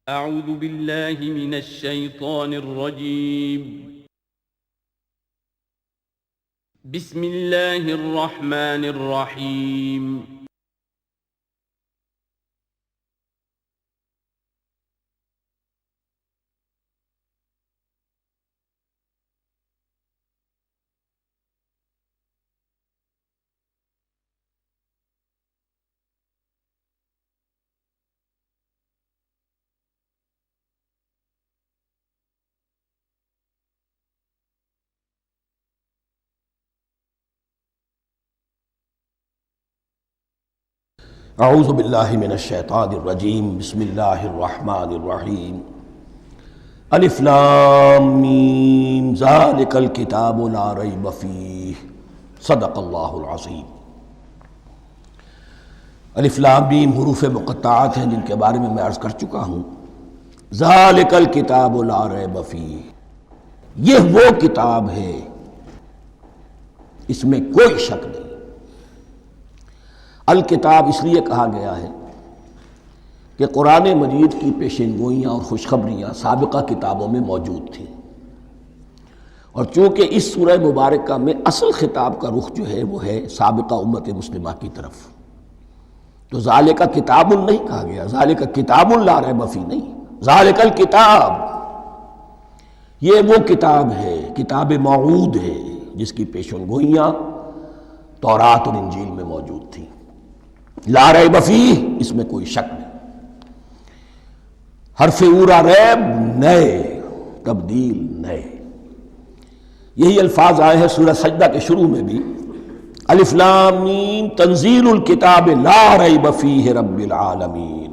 اعوذ باللہ من الشیطان الرجیم بسم اللہ الرحمن الرحیم اعوذ باللہ من الشیطان الرجیم بسم اللہ الرحمن الرحیم الف لام میم ذالک الکتاب لا ریب فیہ صدق اللہ العظیم۔ الف لام میم حروف مقطعات ہیں جن کے بارے میں عرض کر چکا ہوں۔ ذالک الکتاب لا ریب فیہ، یہ وہ کتاب ہے اس میں کوئی شک نہیں۔ الکتاب اس لیے کہا گیا ہے کہ قرآن مجید کی پیشین گوئیاں اور خوشخبریاں سابقہ کتابوں میں موجود تھیں، اور چونکہ اس سورہ مبارکہ میں اصل خطاب کا رخ جو ہے وہ ہے سابقہ امت مسلمہ کی طرف، تو ذالک کتاب نہیں کہا گیا، ذالک کتاب لا ریب فیہ نہیں، ذالک الکتاب یہ وہ کتاب ہے، کتاب موعود ہے جس کی پیشین گوئیاں تورات اور انجیل میں موجود تھیں۔ لا ریب فیہ، اس میں کوئی شک نہیں۔ حرف اورا ریب نئے، تبدیل نئے، یہی الفاظ آئے ہیں سورہ سجدہ کے شروع میں بھی، الف لام میم تنزیل الکتاب لا ریب فیہ رب العالمین،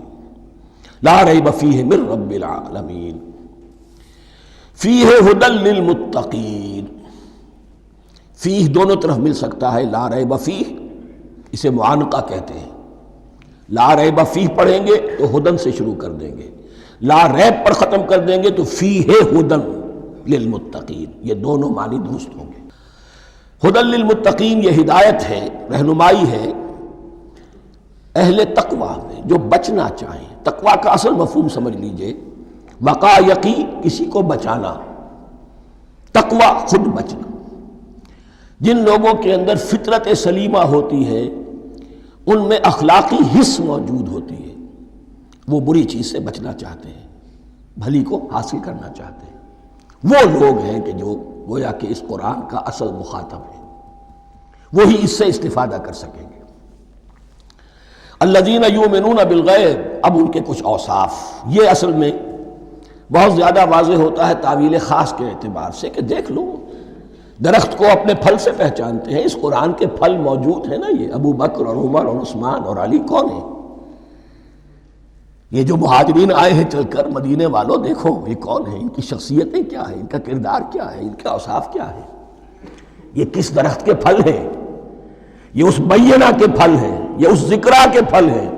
لا ریب فیہ من رب العالمین، فیہ ھدی للمتقین۔ فیہ دونوں طرف مل سکتا ہے، لا ریب فیہ اسے معانقہ کہتے ہیں، لا ریب فیہ پڑھیں گے تو ہدن سے شروع کر دیں گے، لا ریب پر ختم کر دیں گے تو فیہ ہدن للمتقین، یہ دونوں معنی درست ہوں گے۔ ہدن للمتقین یہ ہدایت ہے، رہنمائی ہے اہل تقویٰ میں جو بچنا چاہیں۔ تقویٰ کا اصل مفہوم سمجھ لیجئے، وقا یقی کسی کو بچانا، تقویٰ خود بچنا۔ جن لوگوں کے اندر فطرت سلیمہ ہوتی ہے ان میں اخلاقی حس موجود ہوتی ہے، وہ بری چیز سے بچنا چاہتے ہیں، بھلی کو حاصل کرنا چاہتے ہیں، وہ لوگ ہیں کہ جو گویا کہ اس قرآن کا اصل مخاطب ہے، وہی اس سے استفادہ کر سکیں گے۔ الذین یؤمنون بالغیب، اب ان کے کچھ اوصاف، یہ اصل میں بہت زیادہ واضح ہوتا ہے تعویل خاص کے اعتبار سے کہ دیکھ لو درخت کو اپنے پھل سے پہچانتے ہیں، اس قرآن کے پھل موجود ہیں نا، یہ ابو بکر اور عمر اور عثمان اور علی کون ہیں؟ یہ جو مہاجرین آئے ہیں چل کر، مدینے والوں دیکھو یہ کون ہیں، ان کی شخصیتیں کیا ہیں، ان کا کردار کیا ہے، ان کے اوصاف کیا ہے، یہ کس درخت کے پھل ہیں، یہ اس بینہ کے پھل ہیں، یہ اس ذکرہ کے پھل ہیں۔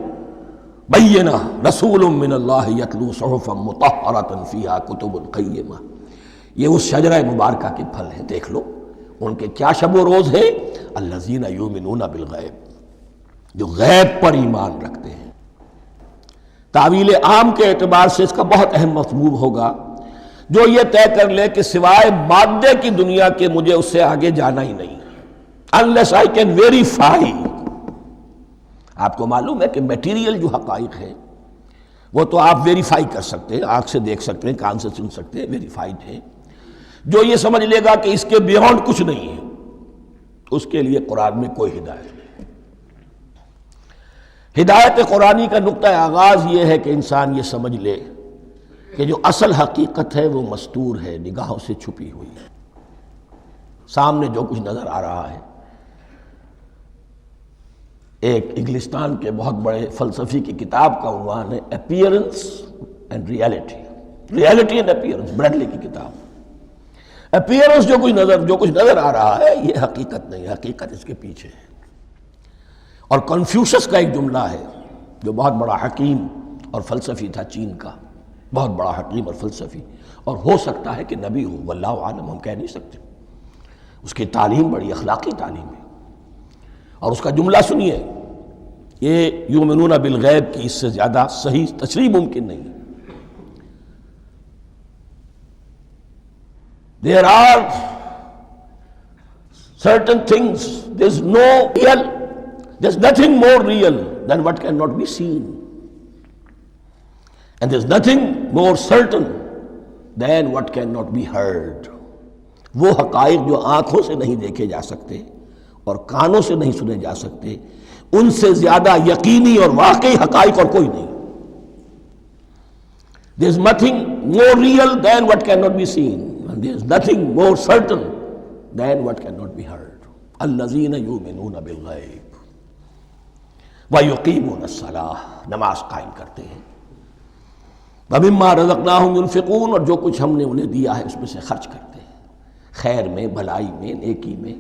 بینہ رسول من اللہ یتلو صحفا مطہرۃ فیہا کتب قیمہ، یہ اس شجرہ مبارکہ کے پھل ہیں، دیکھ لو ان کے کیا شب و روز ہے۔ الذین یؤمنون بالغیب، جو غیب پر ایمان رکھتے ہیں۔ تعویل عام کے اعتبار سے اس کا بہت اہم مفہوم ہوگا، جو یہ طے کر لے کہ سوائے مادے کی دنیا کے مجھے اس سے آگے جانا ہی نہیں، unless I can verify۔ آپ کو معلوم ہے کہ میٹیریل جو حقائق ہے وہ تو آپ ویریفائی کر سکتے ہیں، آنکھ سے دیکھ سکتے ہیں، کان سے سن سکتے ہیں، ویریفائڈ ہے۔ جو یہ سمجھ لے گا کہ اس کے بیونڈ کچھ نہیں ہے، اس کے لیے قرآن میں کوئی ہدایت نہیں۔ ہدایت قرآنی کا نقطہ آغاز یہ ہے کہ انسان یہ سمجھ لے کہ جو اصل حقیقت ہے وہ مستور ہے، نگاہوں سے چھپی ہوئی ہے، سامنے جو کچھ نظر آ رہا ہے۔ ایک انگلستان کے بہت بڑے فلسفی کی کتاب کا عنوان ہے appearance and reality, reality and appearance, Bradley کی کتاب۔ اپیئرنس جو کچھ نظر آ رہا ہے یہ حقیقت نہیں، حقیقت اس کے پیچھے ہے۔ اور کنفیوشس کا ایک جملہ ہے جو بہت بڑا حکیم اور فلسفی تھا، چین کا بہت بڑا حکیم اور فلسفی، اور ہو سکتا ہے کہ نبی ہو، واللہ عالم، ہم کہہ نہیں سکتے۔ اس کی تعلیم بڑی اخلاقی تعلیم ہے، اور اس کا جملہ سنیے، یہ یؤمنون بالغیب کی اس سے زیادہ صحیح تشریح ممکن نہیں ہے۔ There are certain things, there's nothing more real than what cannot be seen. And there's nothing more certain than what cannot be heard. وہ حقائق جو آنکھوں سے نہیں دیکھے جا سکتے اور کانوں سے نہیں سنے جا سکتے، ان سے زیادہ یقینی اور واقعی حقائق اور کوئی نہیں. There's nothing more real than what cannot be seen, and there's nothing more certain than what cannot be heard. الذین یؤمنون بالغیب ویقیمون الصلاۃ، نماز قائم کرتے ہیں، ومما رزقناہم ينفقون، اور جو کچھ ہم نے انہیں دیا ہے اس میں سے خرچ کرتے ہیں، خیر میں، بھلائی میں، نیکی میں،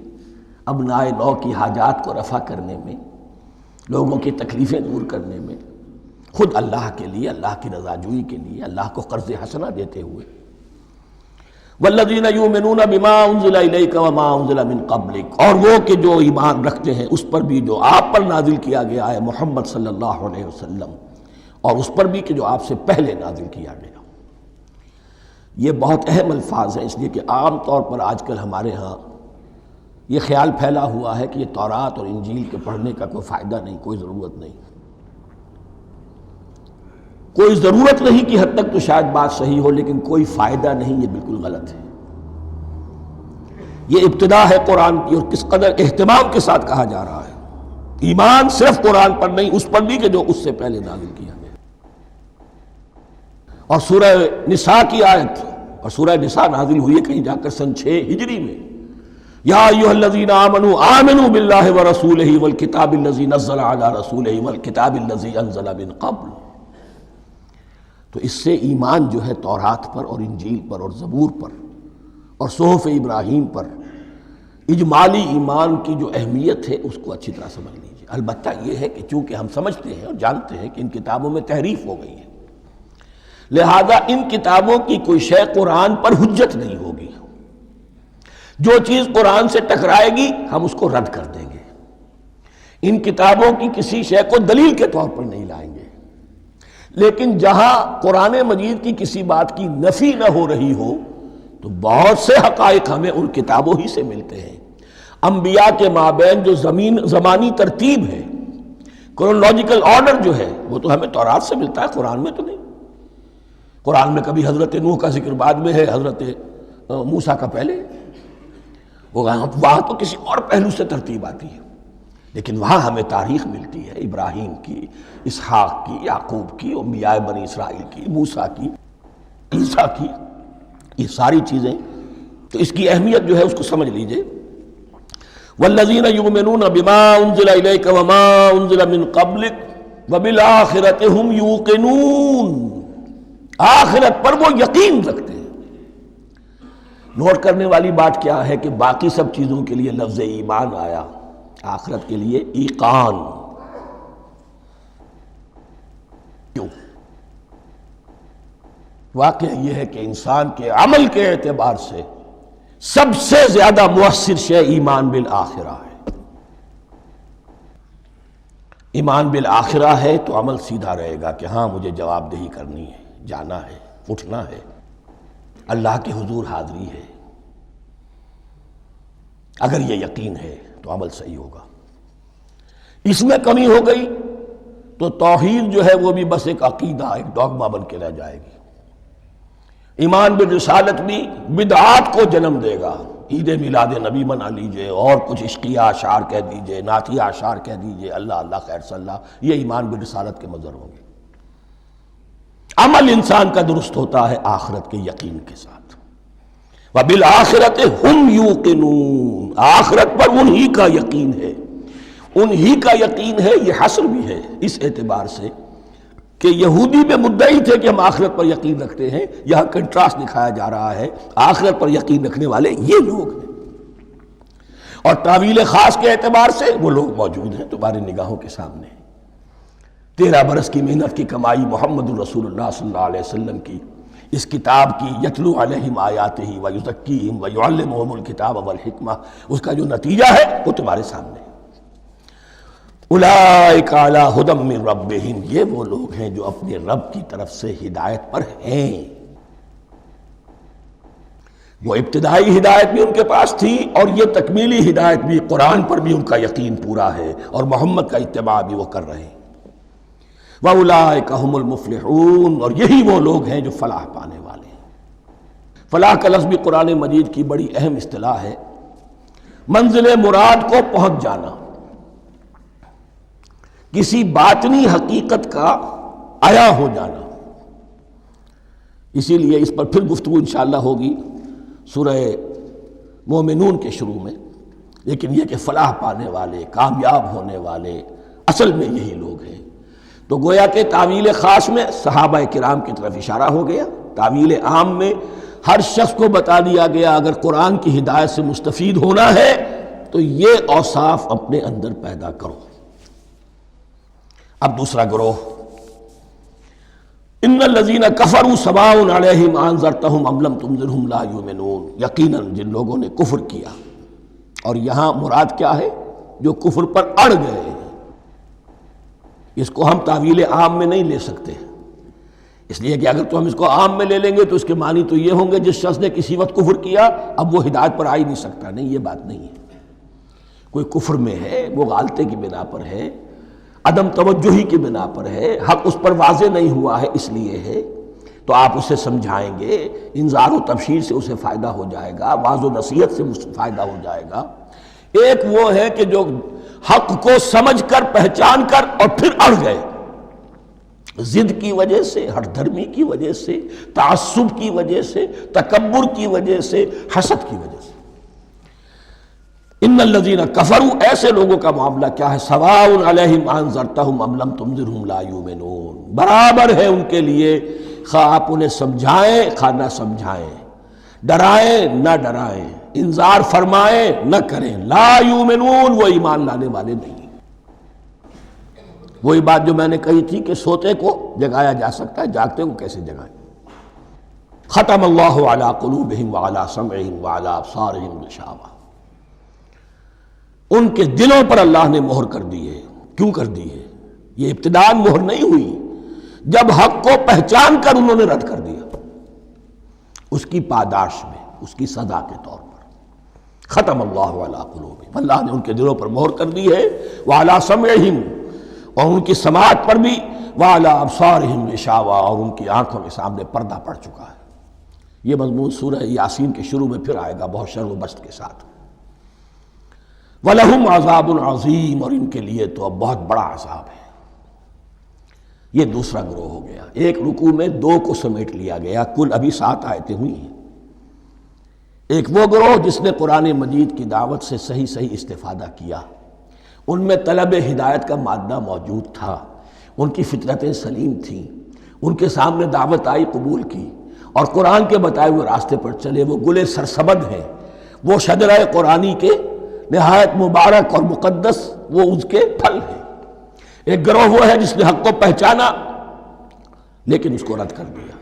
ابنائے نو کی حاجات کو رفع کرنے میں، لوگوں کی تکلیفیں دور کرنے میں، خود اللہ کے لیے، اللہ کی رضا جوئی کے لیے، اللہ کو قرض حسنہ دیتے ہوئے. والذین یؤمنون بما انزل الیک وما انزل من قبلک، اور وہ کہ جو ایمان رکھتے ہیں اس پر بھی جو آپ پر نازل کیا گیا ہے محمد صلی اللہ علیہ وسلم، اور اس پر بھی کہ جو آپ سے پہلے نازل کیا گیا. یہ بہت اہم الفاظ ہیں، اس لیے کہ عام طور پر آج کل ہمارے ہاں یہ خیال پھیلا ہوا ہے کہ یہ تورات اور انجیل کے پڑھنے کا کوئی فائدہ نہیں، کوئی ضرورت نہیں. کوئی ضرورت نہیں کی حد تک تو شاید بات صحیح ہو، لیکن کوئی فائدہ نہیں، یہ بالکل غلط ہے. یہ ابتدا ہے قرآن کی، اور کس قدر اہتمام کے ساتھ کہا جا رہا ہے. ایمان صرف قرآن پر نہیں، اس پر بھی کہ جو اس سے پہلے نازل کیا گیا. اور سورہ نساء کی آیت، اور سورہ نساء نازل ہوئی ہے کہیں جا کر سن 6 ہجری میں، یا ایھا الذین آمنوا آمنوا باللہ ورسولہ والکتاب الذی نزل علی رسولہ والکتاب الذی انزل من قبل. تو اس سے ایمان جو ہے تورات پر اور انجیل پر اور زبور پر اور صحف ابراہیم پر، اجمالی ایمان کی جو اہمیت ہے اس کو اچھی طرح سمجھ لیجیے. البتہ یہ ہے کہ چونکہ ہم سمجھتے ہیں اور جانتے ہیں کہ ان کتابوں میں تحریف ہو گئی ہے، لہذا ان کتابوں کی کوئی شے قرآن پر حجت نہیں ہوگی. جو چیز قرآن سے ٹکرائے گی ہم اس کو رد کر دیں گے. ان کتابوں کی کسی شے کو دلیل کے طور پر نہیں لائیں گے. لیکن جہاں قرآن مجید کی کسی بات کی نفی نہ ہو رہی ہو تو بہت سے حقائق ہمیں ان کتابوں ہی سے ملتے ہیں. انبیاء کے مابین جو زمانی ترتیب ہے، کرونالوجیکل آرڈر جو ہے، وہ تو ہمیں تورات سے ملتا ہے، قرآن میں تو نہیں. قرآن میں کبھی حضرت نوح کا ذکر بعد میں ہے، حضرت موسیٰ کا پہلے. وہاں تو کسی اور پہلو سے ترتیب آتی ہے، لیکن وہاں ہمیں تاریخ ملتی ہے ابراہیم کی، اسحاق کی، یعقوب کی، انبیاء بنی اسرائیل کی، موسیٰ کی، عیسیٰ کی، یہ ساری چیزیں. تو اس کی اہمیت جو ہے اس کو سمجھ لیجئے. والذین یؤمنون بما انزل الیک وما انزل من قبلک وبالآخرۃ ھم یوقنون، آخرت پر وہ یقین رکھتے ہیں. نوٹ کرنے والی بات کیا ہے کہ باقی سب چیزوں کے لیے لفظ ایمان آیا، آخرت کے لیے ایقان. کیوں؟ واقعہ یہ ہے کہ انسان کے عمل کے اعتبار سے سب سے زیادہ مؤثر شے ایمان بالآخرہ ہے. ایمان بالآخرہ ہے تو عمل سیدھا رہے گا کہ ہاں مجھے جواب دہی کرنی ہے، جانا ہے، اٹھنا ہے، اللہ کے حضور حاضری ہے. اگر یہ یقین ہے تو عمل صحیح ہوگا. اس میں کمی ہو گئی تو توحید جو ہے وہ بھی بس ایک عقیدہ، ایک ڈوگما بن کے رہ جائے گی. ایمان بالرسالت بھی بدعات کو جنم دے گا. عید میلاد نبی منا لیجئے، اور کچھ عشقیہ اشعار کہہ دیجئے، نعتیہ اشعار کہہ دیجئے، اللہ اللہ خیر صلی اللہ، یہ ایمان بالرسالت کے مظہر ہوں گے. عمل انسان کا درست ہوتا ہے آخرت کے یقین کے ساتھ. وَبِالْآخِرَةِ هُمْ يُوقِنُونَ، آخرت پر انہی کا یقین ہے، انہی کا یقین ہے. یہ حصر بھی ہے اس اعتبار سے کہ یہودی میں مدعی تھے کہ ہم آخرت پر یقین رکھتے ہیں، یہاں کنٹراسٹ دکھایا جا رہا ہے، آخرت پر یقین رکھنے والے یہ لوگ ہیں. اور تعویل خاص کے اعتبار سے وہ لوگ موجود ہیں تمہاری نگاہوں کے سامنے. 13 برس کی محنت کی کمائی محمد الرسول اللہ صلی اللہ علیہ وسلم کی، اس کتاب کی، یتلو علیہم آیاتہ ویزکیہم ویعلمہم الکتاب والحکمہ، اس کا جو نتیجہ ہے وہ تمہارے سامنے. اولئک علی ھدی من ربہم، یہ وہ لوگ ہیں جو اپنے رب کی طرف سے ہدایت پر ہیں. وہ ابتدائی ہدایت بھی ان کے پاس تھی اور یہ تکمیلی ہدایت بھی، قرآن پر بھی ان کا یقین پورا ہے اور محمد کا اتباع بھی وہ کر رہے ہیں۔ وَأُولَٰئِكَ هُمُ الْمُفْلِحُونَ، اور یہی وہ لوگ ہیں جو فلاح پانے والے ہیں۔ فلاح کا لفظ بھی قرآن مجید کی بڑی اہم اصطلاح ہے، منزل مراد کو پہنچ جانا، کسی باطنی حقیقت کا عیا ہو جانا۔ اسی لیے اس پر پھر گفتگو انشاءاللہ ہوگی سورہ مومنون کے شروع میں، لیکن یہ کہ فلاح پانے والے، کامیاب ہونے والے اصل میں یہی لوگ ہیں۔ تو گویا کہ تعویل خاص میں صحابہ کرام کی طرف اشارہ ہو گیا، تعویل عام میں ہر شخص کو بتا دیا گیا اگر قرآن کی ہدایت سے مستفید ہونا ہے تو یہ اوصاف اپنے اندر پیدا کرو۔ اب دوسرا گروہ، ان الذین کفروا سواء علیہم انذرتہم ام لم تنذرہم لا یؤمنون، یقیناً جن لوگوں نے کفر کیا، اور یہاں مراد کیا ہے؟ جو کفر پر اڑ گئے ہیں۔ اس کو ہم تعویل عام میں نہیں لے سکتے، اس لیے کہ اگر تو ہم اس کو عام میں لے لیں گے تو اس کے معنی تو یہ ہوں گے جس شخص نے کسی وقت کفر کیا اب وہ ہدایت پر آ ہی نہیں سکتا۔ نہیں، یہ بات نہیں ہے۔ کوئی کفر میں ہے، وہ غالطے کی بنا پر ہے، عدم توجہی کی بنا پر ہے، حق اس پر واضح نہیں ہوا ہے اس لیے ہے، تو آپ اسے سمجھائیں گے، انذار و تبشیر سے اسے فائدہ ہو جائے گا، واعظ و نصیحت سے فائدہ ہو جائے گا۔ ایک وہ ہے کہ جو حق کو سمجھ کر، پہچان کر اور پھر اڑ گئے، ضد کی وجہ سے، ہٹ دھرمی کی وجہ سے، تعصب کی وجہ سے، تکبر کی وجہ سے، حسد کی وجہ سے۔ ان الذین کفروا، ایسے لوگوں کا معاملہ کیا ہے؟ سواء علیہم انذرتہم ام لم تنذرہم لا یؤمنون، برابر ہے ان کے لیے خواہ آپ انہیں سمجھائیں خواہ نہ سمجھائیں، ڈرائیں نہ ڈرائیں، انذار فرمائیں نہ کریں، لا یؤمنون، وہ ایمان لانے والے نہیں۔ وہی بات جو میں نے کہی تھی کہ سوتے کو جگایا جا سکتا ہے، جاگتے کو کیسے جگائیں؟ ختم اللہ علی قلوبہم وعلی سمعہم وعلی ابصارہم غشاوہ، ان کے دلوں پر اللہ نے مہر کر دی ہے۔ کیوں کر دی ہے؟ یہ ابتداءً مہر نہیں ہوئی، جب حق کو پہچان کر انہوں نے رد کر دیا، اس کی پاداش میں، اس کی سزا کے طور پر۔ ختم اللہ علی قلوبہم، اللہ نے ان کے دلوں پر مہر کر دی ہے، وعلی سمعہم، اور ان کی سماعت پر بھی، وعلی ابصارہم غشاوہ، اور ان کی آنکھوں کے سامنے پردہ پڑ چکا ہے۔ یہ مضمون سورہ یاسین کے شروع میں پھر آئے گا بہت شر و بست کے ساتھ۔ وَلَهُمْ عَذَابٌ عَظِيمٌ، اور ان کے لیے تو اب بہت بڑا عذاب ہے۔ یہ دوسرا گروہ ہو گیا، ایک رکوع میں دو کو سمیٹ لیا گیا، کل ابھی 7 آیتیں ہوئی ہیں۔ ایک وہ گروہ جس نے قرآن مجید کی دعوت سے صحیح استفادہ کیا، ان میں طلب ہدایت کا مادہ موجود تھا، ان کی فطرتیں سلیم تھیں، ان کے سامنے دعوت آئی، قبول کی، اور قرآن کے بتائے ہوئے راستے پر چلے۔ وہ گلے سرسبد ہیں، وہ شجرہ قرآنی کے نہایت مبارک اور مقدس، وہ اس کے پھل ہیں۔ ایک گروہ وہ ہے جس نے حق کو پہچانا لیکن اس کو رد کر دیا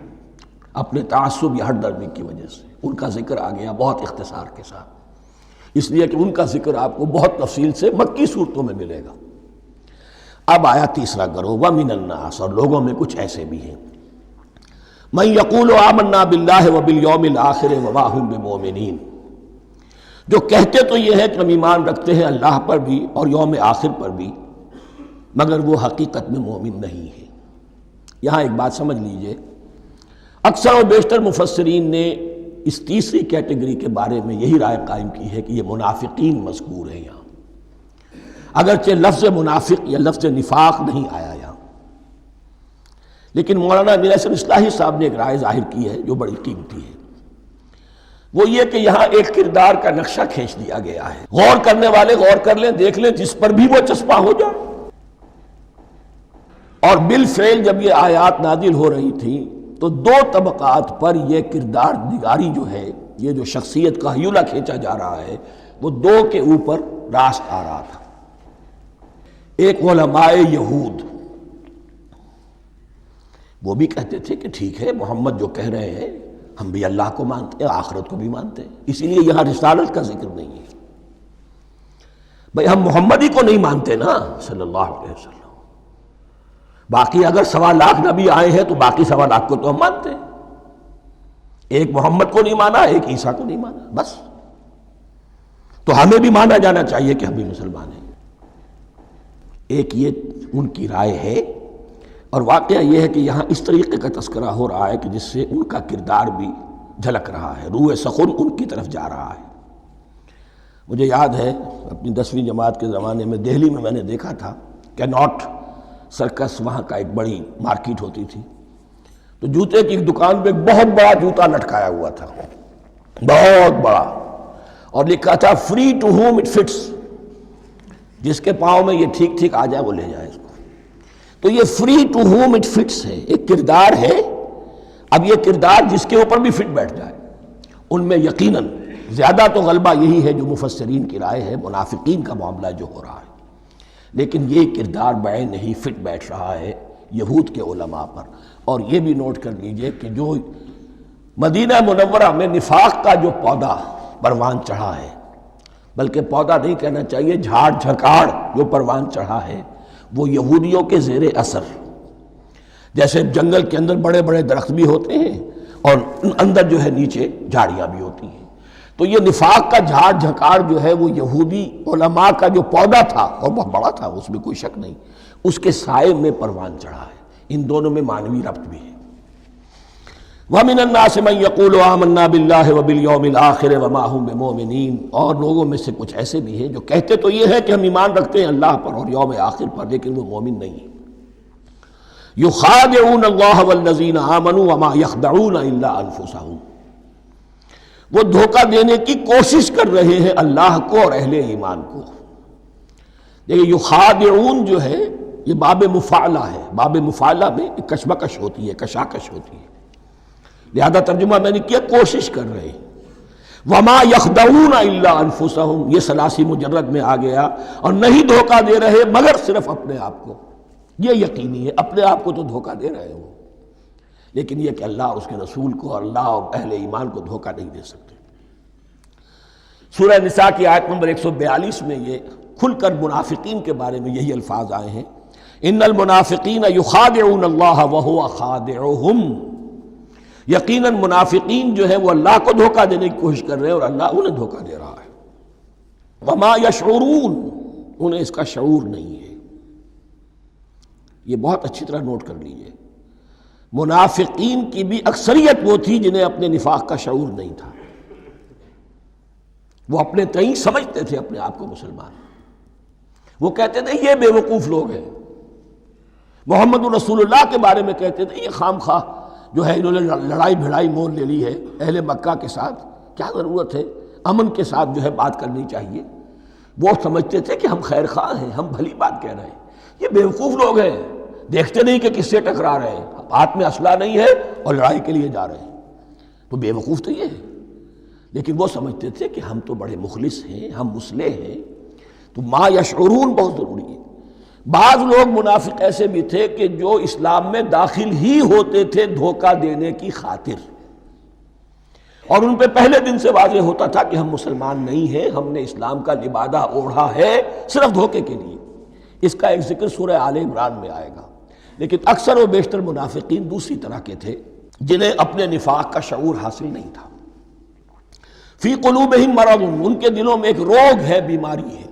اپنے تعصب یا ہٹ درمی کی وجہ سے۔ ان کا ذکر آ گیا بہت اختصار کے ساتھ، اس لیے کہ ان کا ذکر آپ کو بہت تفصیل سے مکی صورتوں میں ملے گا۔ اب آیا تیسرا گروہ، وَمِنَ النَّاسِ، اور لوگوں میں کچھ ایسے بھی ہیں، مَن يَقُولُ آمَنَّا بِاللَّهِ وَبِالْيَوْمِ الْآخِرِ وَمَا هُم بِمُؤْمِنِينَ، جو کہتے تو یہ ہے کہ ہم ایمان رکھتے ہیں اللہ پر بھی اور یوم آخر پر بھی، مگر وہ حقیقت میں مومن نہیں ہے۔ یہاں ایک بات سمجھ لیجئے، اکثر و بیشتر مفسرین نے اس تیسری کیٹیگری کے بارے میں یہی رائے قائم کی ہے کہ یہ منافقین مذکور ہیں یہاں، اگرچہ لفظ منافق یا لفظ نفاق نہیں آیا یہاں، لیکن مولانا امیر احسن اصلاحی صاحب نے ایک رائے ظاہر کی ہے جو بڑی قیمتی ہے۔ وہ یہ کہ یہاں ایک کردار کا نقشہ کھینچ دیا گیا ہے، غور کرنے والے غور کر لیں، دیکھ لیں، جس پر بھی وہ چسپاں ہو جائے۔ اور بالفعل جب یہ آیات نازل ہو رہی تھیں تو دو طبقات پر یہ کردار نگاری جو ہے، یہ جو شخصیت کا ہیولہ کھینچا جا رہا ہے، وہ دو کے اوپر راست آ رہا تھا۔ ایک علماء یہود، وہ بھی کہتے تھے کہ ٹھیک ہے محمد جو کہہ رہے ہیں، ہم بھی اللہ کو مانتے ہیں، آخرت کو بھی مانتے ہیں، اسی لیے یہاں رسالت کا ذکر نہیں ہے۔ بھئی ہم محمد ہی کو نہیں مانتے نا صلی اللہ علیہ وسلم، باقی اگر 1.25 لاکھ نبی آئے ہیں تو باقی 1.25 لاکھ کو تو ہم مانتے ہیں۔ ایک محمد کو نہیں مانا، ایک عیسیٰ کو نہیں مانا، بس۔ تو ہمیں بھی مانا جانا چاہیے کہ ہم بھی مسلمان ہیں۔ ایک یہ ان کی رائے ہے، اور واقعہ یہ ہے کہ یہاں اس طریقے کا تذکرہ ہو رہا ہے کہ جس سے ان کا کردار بھی جھلک رہا ہے، روح سخن ان کی طرف جا رہا ہے۔ مجھے یاد ہے اپنی 10ویں جماعت کے زمانے میں دہلی میں نے دیکھا تھا کہ ناٹ سرکس، وہاں کا ایک بڑی مارکیٹ ہوتی تھی، تو جوتے کی ایک دکان پہ ایک بہت بڑا جوتا لٹکایا ہوا تھا، بہت بڑا، اور لکھا تھا free to home it fits, جس کے پاؤں میں یہ ٹھیک ٹھیک آ جائے وہ لے جائے اس کو۔ تو یہ free to home it fits ہے، ایک کردار ہے۔ اب یہ کردار جس کے اوپر بھی فٹ بیٹھ جائے، ان میں یقیناً زیادہ تو غلبہ یہی ہے جو مفسرین کی رائے ہے، منافقین کا معاملہ جو ہو رہا ہے، لیکن یہ کردار بعین نہیں فٹ بیٹھ رہا ہے یہود کے علماء پر۔ اور یہ بھی نوٹ کر لیجئے کہ جو مدینہ منورہ میں نفاق کا جو پودا پروان چڑھا ہے، بلکہ پودا نہیں کہنا چاہیے، جھاڑ جھکاڑ جو پروان چڑھا ہے، وہ یہودیوں کے زیر اثر، جیسے جنگل کے اندر بڑے بڑے درخت بھی ہوتے ہیں اور اندر جو ہے نیچے جھاڑیاں بھی ہوتی ہیں، تو یہ نفاق کا جھاڑ جھکاڑ جو ہے وہ یہودی علماء کا جو پودا تھا، اور بہت بڑا تھا، اس میں کوئی شک نہیں، اس کے سائے میں پروان چڑھا ہے۔ ان دونوں میں معنوی ربط بھی ہے۔ وَمِنَ النَّاسِ مَن يَقُولُ آمَنَّا بِاللَّهِ وَبِالْيَوْمِ الْآخِرِ وَمَا هُم بِمُؤْمِنِينَ، اور لوگوں میں سے کچھ ایسے بھی ہیں جو کہتے تو یہ ہے کہ ہم ایمان رکھتے ہیں اللہ پر اور یوم آخر پر، لیکن وہ مومن نہیں ہیں۔ يُخَادِعُونَ اللَّهَ وَالَّذِينَ آمَنُوا وَمَا يَخْدَعُونَ إِلَّا أَنفُسَهُمْ، وہ دھوکہ دینے کی کوشش کر رہے ہیں اللہ کو اور اہل ایمان کو۔ دیکھیں یخادعون جو ہے یہ باب مفاعلہ ہے، باب مفاعلہ میں کشمکش ہوتی ہے، کشاکش ہوتی ہے، لہذا ترجمہ میں نے کیا کوشش کر رہے ہیں۔ وما یخدعون الا انفسهم، یہ ثلاثی مجرد میں آ گیا، اور نہیں دھوکہ دے رہے مگر صرف اپنے آپ کو۔ یہ یقینی ہے اپنے آپ کو تو دھوکہ دے رہے ہو، لیکن یہ کہ اللہ اور اس کے رسول کو اور اللہ اور اہل ایمان کو دھوکہ نہیں دے سکتے۔ سورہ نساء کی آیت نمبر 142 میں یہ کھل کر منافقین کے بارے میں یہی الفاظ آئے ہیں، ان المنافقین یخادعون اللہ وہو خادعہم، یقیناً منافقین جو ہے وہ اللہ کو دھوکہ دینے کی کوشش کر رہے ہیں اور اللہ انہیں دھوکہ دے رہا ہے۔ وما یشعرون، انہیں اس کا شعور نہیں ہے۔ یہ بہت اچھی طرح نوٹ کر لیجئے، منافقین کی بھی اکثریت وہ تھی جنہیں اپنے نفاق کا شعور نہیں تھا، وہ اپنے تئیں سمجھتے تھے اپنے آپ کو مسلمان، وہ کہتے تھے یہ بے وقوف لوگ ہیں، محمد رسول اللہ کے بارے میں کہتے تھے یہ خام خواہ جو ہے انہوں نے لڑائی بھڑائی مول لے لی ہے اہل مکہ کے ساتھ، کیا ضرورت ہے، امن کے ساتھ جو ہے بات کرنی چاہیے۔ وہ سمجھتے تھے کہ ہم خیر خواہ ہیں، ہم بھلی بات کہہ رہے ہیں، یہ بے وقوف لوگ ہیں، دیکھتے نہیں کہ کس سے ٹکرا رہے ہیں، ہاتھ میں اسلحہ نہیں ہے اور لڑائی کے لیے جا رہے ہیں، تو بے وقوف تو یہ ہے۔ لیکن وہ سمجھتے تھے کہ ہم تو بڑے مخلص ہیں، ہم مصلح ہیں، تو ما یشعرون بہت ضروری ہے۔ بعض لوگ منافق ایسے بھی تھے کہ جو اسلام میں داخل ہی ہوتے تھے دھوکہ دینے کی خاطر، اور ان پہ پہلے دن سے واضح ہوتا تھا کہ ہم مسلمان نہیں ہیں، ہم نے اسلام کا لبادہ اوڑھا ہے صرف دھوکے کے لیے۔ اس کا ایک ذکر سورہ آل عمران میں آئے گا۔ لیکن اکثر و بیشتر منافقین دوسری طرح کے تھے جنہیں اپنے نفاق کا شعور حاصل نہیں تھا۔ فی قلوبہم مرض، ان کے دلوں میں ایک روگ ہے، بیماری ہے۔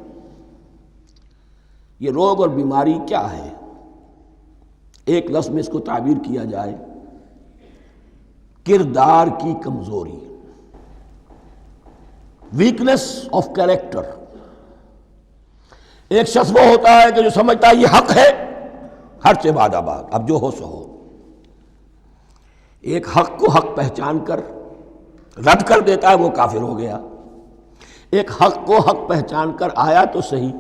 یہ روگ اور بیماری کیا ہے؟ ایک لفظ میں اس کو تعبیر کیا جائے، کردار کی کمزوری، ویکنس آف کیریکٹر۔ ایک شخص وہ ہوتا ہے کہ جو سمجھتا ہے یہ حق ہے، ہر سے بعد آباد، اب جو ہو سو ہو۔ ایک حق کو حق پہچان کر رد کر دیتا ہے، وہ کافر ہو گیا۔ ایک حق کو حق پہچان کر آیا تو صحیح،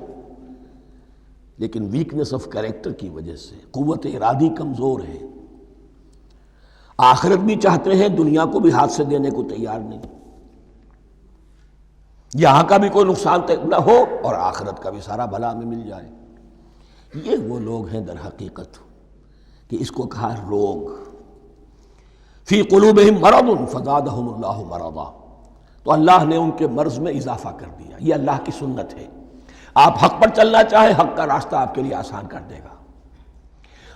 لیکن ویکنس آف کیریکٹر کی وجہ سے قوت ارادی کمزور ہے، آخرت بھی چاہتے ہیں، دنیا کو بھی ہاتھ سے دینے کو تیار نہیں، یہاں کا بھی کوئی نقصان نہ ہو اور آخرت کا بھی سارا بھلا ہمیں مل جائے۔ یہ وہ لوگ ہیں در حقیقت کہ اس کو کہا روگ۔ فی قلوبہم مرض فزادہم اللہ مرضا، تو اللہ نے ان کے مرض میں اضافہ کر دیا۔ یہ اللہ کی سنت ہے، آپ حق پر چلنا چاہیں حق کا راستہ آپ کے لیے آسان کر دے گا،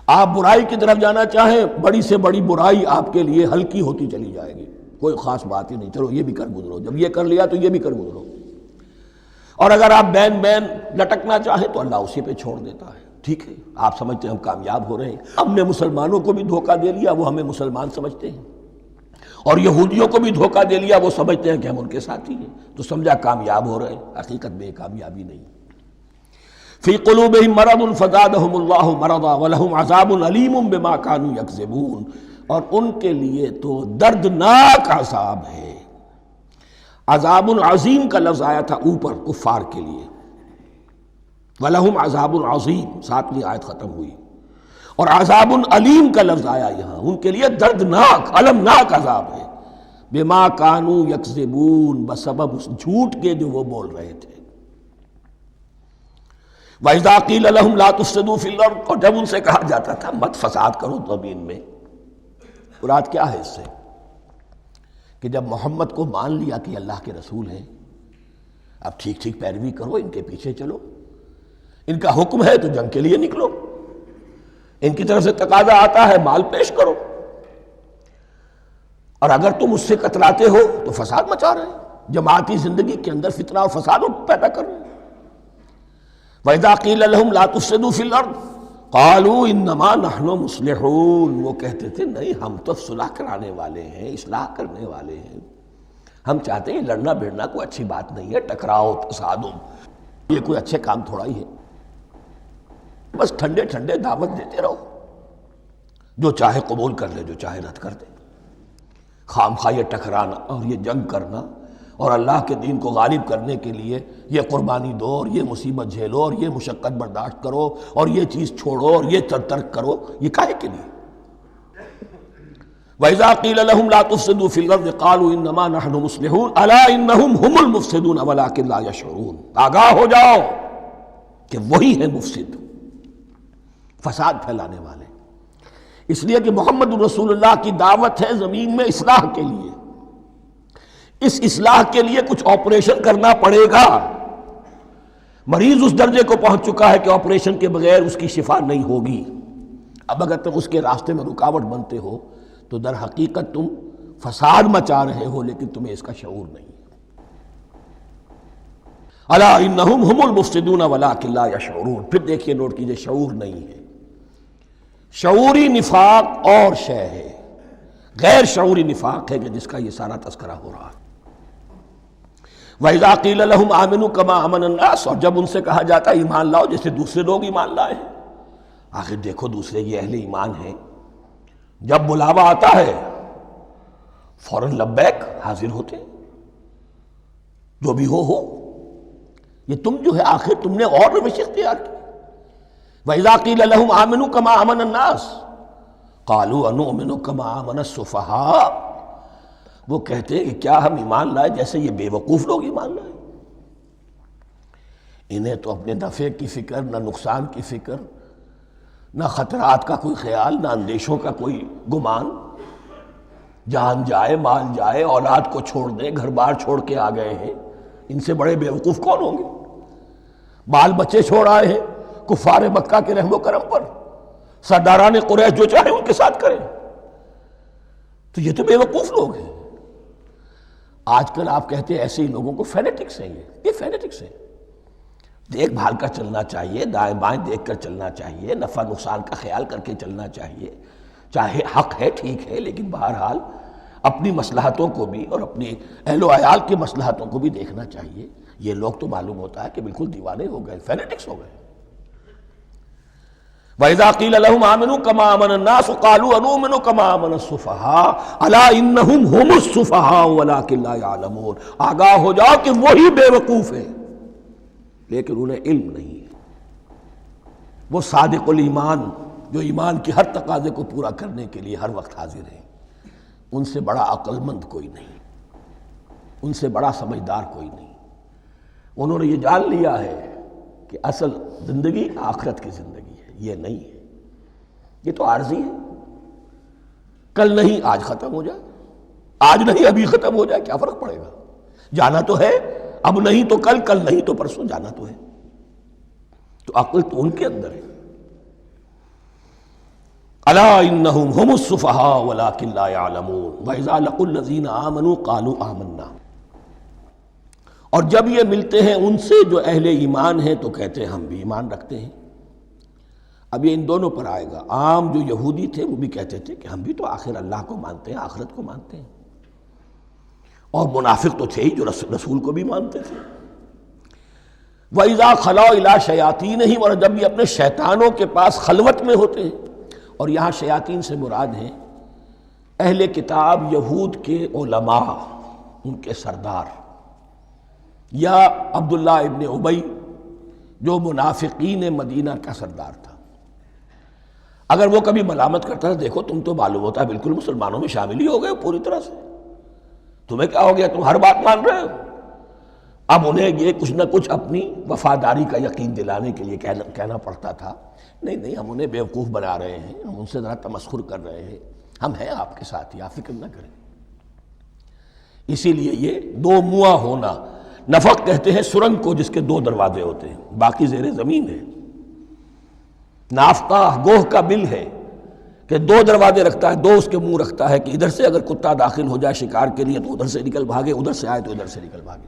آپ برائی کی طرف جانا چاہیں بڑی سے بڑی برائی آپ کے لیے ہلکی ہوتی چلی جائے گی۔ کوئی خاص بات ہی نہیں، چلو یہ بھی کر گزرو، جب یہ کر لیا تو یہ بھی کر گزرو۔ اور اگر آپ بین لٹکنا چاہیں تو اللہ اسی پہ چھوڑ دیتا ہے۔ ٹھیک ہے، آپ سمجھتے ہیں ہم کامیاب ہو رہے ہیں، ہم نے مسلمانوں کو بھی دھوکہ دے لیا، وہ ہمیں مسلمان سمجھتے ہیں، اور یہودیوں کو بھی دھوکہ دے لیا، وہ سمجھتے ہیں کہ ہم ان کے ساتھی ہیں، تو سمجھا کامیاب ہو رہے ہیں، حقیقت میں کامیابی نہیں۔ فی قلوبہم مرض فزادہم اللہ مرضا ولہم عذاب علیم بما کانوا یکذبون، اور ان کے لیے تو دردناک عذاب ہے۔ عذاب عظیم کا لفظ آیا تھا اوپر کفار کے لیے، وَلَهُمْ عَذَابٌ عَظِيمٌ، 7ویں آیت ختم ہوئی، اور عذاب علیم کا لفظ آیا یہاں، ان کے لیے دردناک المناک عذاب ہے، بما کانوا یکذبون، بسبب اس جھوٹ کے جو وہ بول رہے تھے۔ وَإِذَا قِيلَ لَهُمْ لَا تُفْسِدُوا فِي الْأَرْضِ، اور جب ان سے کہا جاتا تھا مت فساد کرو زمین میں۔ مراد کیا ہے اس سے؟ کہ جب محمد کو مان لیا کہ اللہ کے رسول ہیں، اب ٹھیک ٹھیک پیروی کرو، ان کے پیچھے چلو، ان کا حکم ہے تو جنگ کے لیے نکلو، ان کی طرف سے تقاضا آتا ہے مال پیش کرو، اور اگر تم اس سے کتراتے ہو تو فساد مچا رہے ہیں، جماعتی زندگی کے اندر فتنہ اور فساد پیدا کر رہے ہیں۔ وَإِذَا قِيلَ لَهُمْ لَا تُفْسِدُوا فِي الْأَرْضِ قَالُوا إِنَّمَا نَحْنُ مُصْلِحُونَ، وہ کہتے تھے نہیں ہم تو صلح کرانے والے ہیں، اصلاح کرنے والے ہیں، ہم چاہتے ہیں لڑنا بھیڑنا کوئی اچھی بات نہیں ہے، ٹکراؤ تصادم یہ کوئی اچھے کام تھوڑا ہی ہے، بس ٹھنڈے ٹھنڈے دعوت دیتے رہو، جو چاہے قبول کر لے جو چاہے رد کر دے، خام خواہ یہ ٹکرانا اور یہ جنگ کرنا اور اللہ کے دین کو غالب کرنے کے لیے یہ قربانی دو اور یہ مصیبت جھیلو اور یہ مشقت برداشت کرو اور یہ چیز چھوڑو اور یہ ترک کرو، یہ کاہے کے لیے؟ وَإِذَا قِيلَ لَهُمْ لَا تُفْسِدُوا فِي الْأَرْضِ قَالُوا إِنَّمَا نَحْنُ مُصْلِحُونَ أَلَا إِنَّهُمْ هُمُ الْمُفْسِدُونَ وَلَٰكِن لَا يَشْعُرُونَ، آگاہ ہو جاؤ کہ وہی ہے مفسد، فساد پھیلانے والے۔ اس لیے کہ محمد رسول اللہ کی دعوت ہے زمین میں اصلاح کے لیے، اس اصلاح کے لیے کچھ آپریشن کرنا پڑے گا۔ مریض اس درجے کو پہنچ چکا ہے کہ آپریشن کے بغیر اس کی شفا نہیں ہوگی، اب اگر تم اس کے راستے میں رکاوٹ بنتے ہو تو در حقیقت تم فساد مچا رہے ہو، لیکن تمہیں اس کا شعور نہیں۔ الا انہم ہم المفسدون ولکن لا یشعرون، پھر دیکھیے نوٹ کیجئے، شعور نہیں ہے۔ شعوری نفاق اور شے ہے، غیر شعوری نفاق ہے کہ جس کا یہ سارا تذکرہ ہو رہا ہے۔ وَإِذَا قِيلَ لَهُمْ آمِنُوا كَمَا آمَنَ النَّاسُ، اور جب ان سے کہا جاتا ہے ایمان لاؤ جیسے دوسرے لوگ ایمان لائے ہیں۔ آخر دیکھو دوسرے یہ اہل ایمان ہیں، جب بلاوا آتا ہے فوراً لبیک حاضر ہوتے ہیں، جو بھی ہو۔ یہ تم جو ہے آخر تم نے اور روش اختیار کی۔ وَإِذَا قِيلَ لَهُمْ آمِنُوا كَمَا آمَنَ النَّاسُ قَالُوا أَنُؤْمِنُ كَمَا آمَنَ السُّفَهَاءُ، وہ کہتے ہیں کہ کیا ہم ایمان لائے جیسے یہ بے وقوف لوگ ایمان لائے؟ انہیں تو اپنے نفع کی فکر، نہ نقصان کی فکر، نہ خطرات کا کوئی خیال، نہ اندیشوں کا کوئی گمان، جان جائے مال جائے، اولاد کو چھوڑ دیں، گھر بار چھوڑ کے آ گئے ہیں، ان سے بڑے بے وقوف کون ہوں گے؟ بال بچے چھوڑ آئے ہیں کفار مکہ کے رحم و کرم پر، سرداران قریش جو چاہیں ان کے ساتھ کریں، تو یہ تو بے وقوف لوگ ہیں۔ آج کل آپ کہتے ہیں ایسے ہی لوگوں کو فینیٹکس ہیں، یہ فینیٹکس ہیں۔ دیکھ بھال کر چلنا چاہیے، دائیں بائیں دیکھ کر چلنا چاہیے، نفع نقصان کا خیال کر کے چلنا چاہیے، چاہے حق ہے ٹھیک ہے، لیکن بہرحال اپنی مصلحتوں کو بھی اور اپنی اہل و عیال کی مصلحتوں کو بھی دیکھنا چاہیے۔ یہ لوگ تو معلوم ہوتا ہے کہ بالکل دیوانے ہو گئے، فینیٹکس ہو گئے۔ وَإِذَا قِيلَ لَهُمْ آمِنُوا كَمَا آمَنَ النَّاسُ قَالُوا أَنُؤْمِنُ كَمَا آمَنَ السُّفَهَاءُ أَلَا إِنَّهُمْ هُمُ السُّفَهَاءُ وَلَٰكِن لَا يَعْلَمُونَ، آگاہ ہو جاؤ کہ وہی بے وقوف ہے لیکن انہیں علم نہیں ہے۔ وہ صادق الایمان جو ایمان کی ہر تقاضے کو پورا کرنے کے لیے ہر وقت حاضر ہیں، ان سے بڑا عقل مند کوئی نہیں، ان سے بڑا سمجھدار کوئی نہیں۔ انہوں نے یہ جان لیا ہے کہ اصل زندگی آخرت کی زندگی ہے، یہ نہیں ہے، یہ تو عارضی ہے، کل نہیں آج ختم ہو جائے، آج نہیں ابھی ختم ہو جائے، کیا فرق پڑے گا؟ جانا تو ہے، اب نہیں تو کل، کل نہیں تو پرسوں، جانا تو ہے۔ تو عقل تو ان کے اندر ہے۔ الا انہم هم السفہاء ولکن لا یعلمون واذا لقوا الذین آمنوا قالوا آمنا، اور جب یہ ملتے ہیں ان سے جو اہل ایمان ہیں تو کہتے ہیں ہم بھی ایمان رکھتے ہیں۔ اب یہ ان دونوں پر آئے گا۔ عام جو یہودی تھے وہ بھی کہتے تھے کہ ہم بھی تو آخر اللہ کو مانتے ہیں، آخرت کو مانتے ہیں، اور منافق تو تھے ہی جو رسول کو بھی مانتے تھے۔ وَإِذَا خَلَوْا إِلَىٰ شَيَاطِینِهِمْ، اور جب یہ اپنے شیطانوں کے پاس خلوت میں ہوتے ہیں، اور یہاں شیاطین سے مراد ہیں اہل کتاب یہود کے علماء، ان کے سردار، یا عبداللہ ابن ابی جو منافقین مدینہ کا سردار تھا۔ اگر وہ کبھی ملامت کرتا تھا، دیکھو تم تو معلوم ہوتا ہے بالکل مسلمانوں میں شامل ہی ہو گئے پوری طرح سے، تمہیں کیا ہو گیا، تم ہر بات مان رہے ہو۔ اب انہیں یہ کچھ نہ کچھ اپنی وفاداری کا یقین دلانے کے لیے کہنا پڑتا تھا، نہیں نہیں ہم انہیں بیوقوف بنا رہے ہیں، ہم ان سے ذرا تمسخر کر رہے ہیں، ہم ہیں آپ کے ساتھ ہی، آپ فکر نہ کریں۔ اسی لیے یہ دو منہ ہونا، نفق کہتے ہیں سرنگ کو جس کے دو دروازے ہوتے ہیں، باقی زیر زمین ہے۔ نافقہ گوہ کا بل ہے کہ دو دروازے رکھتا ہے، دو اس کے منہ رکھتا ہے کہ ادھر سے اگر کتا داخل ہو جائے شکار کے لیے تو ادھر سے نکل بھاگے، ادھر سے آئے تو ادھر سے نکل بھاگے۔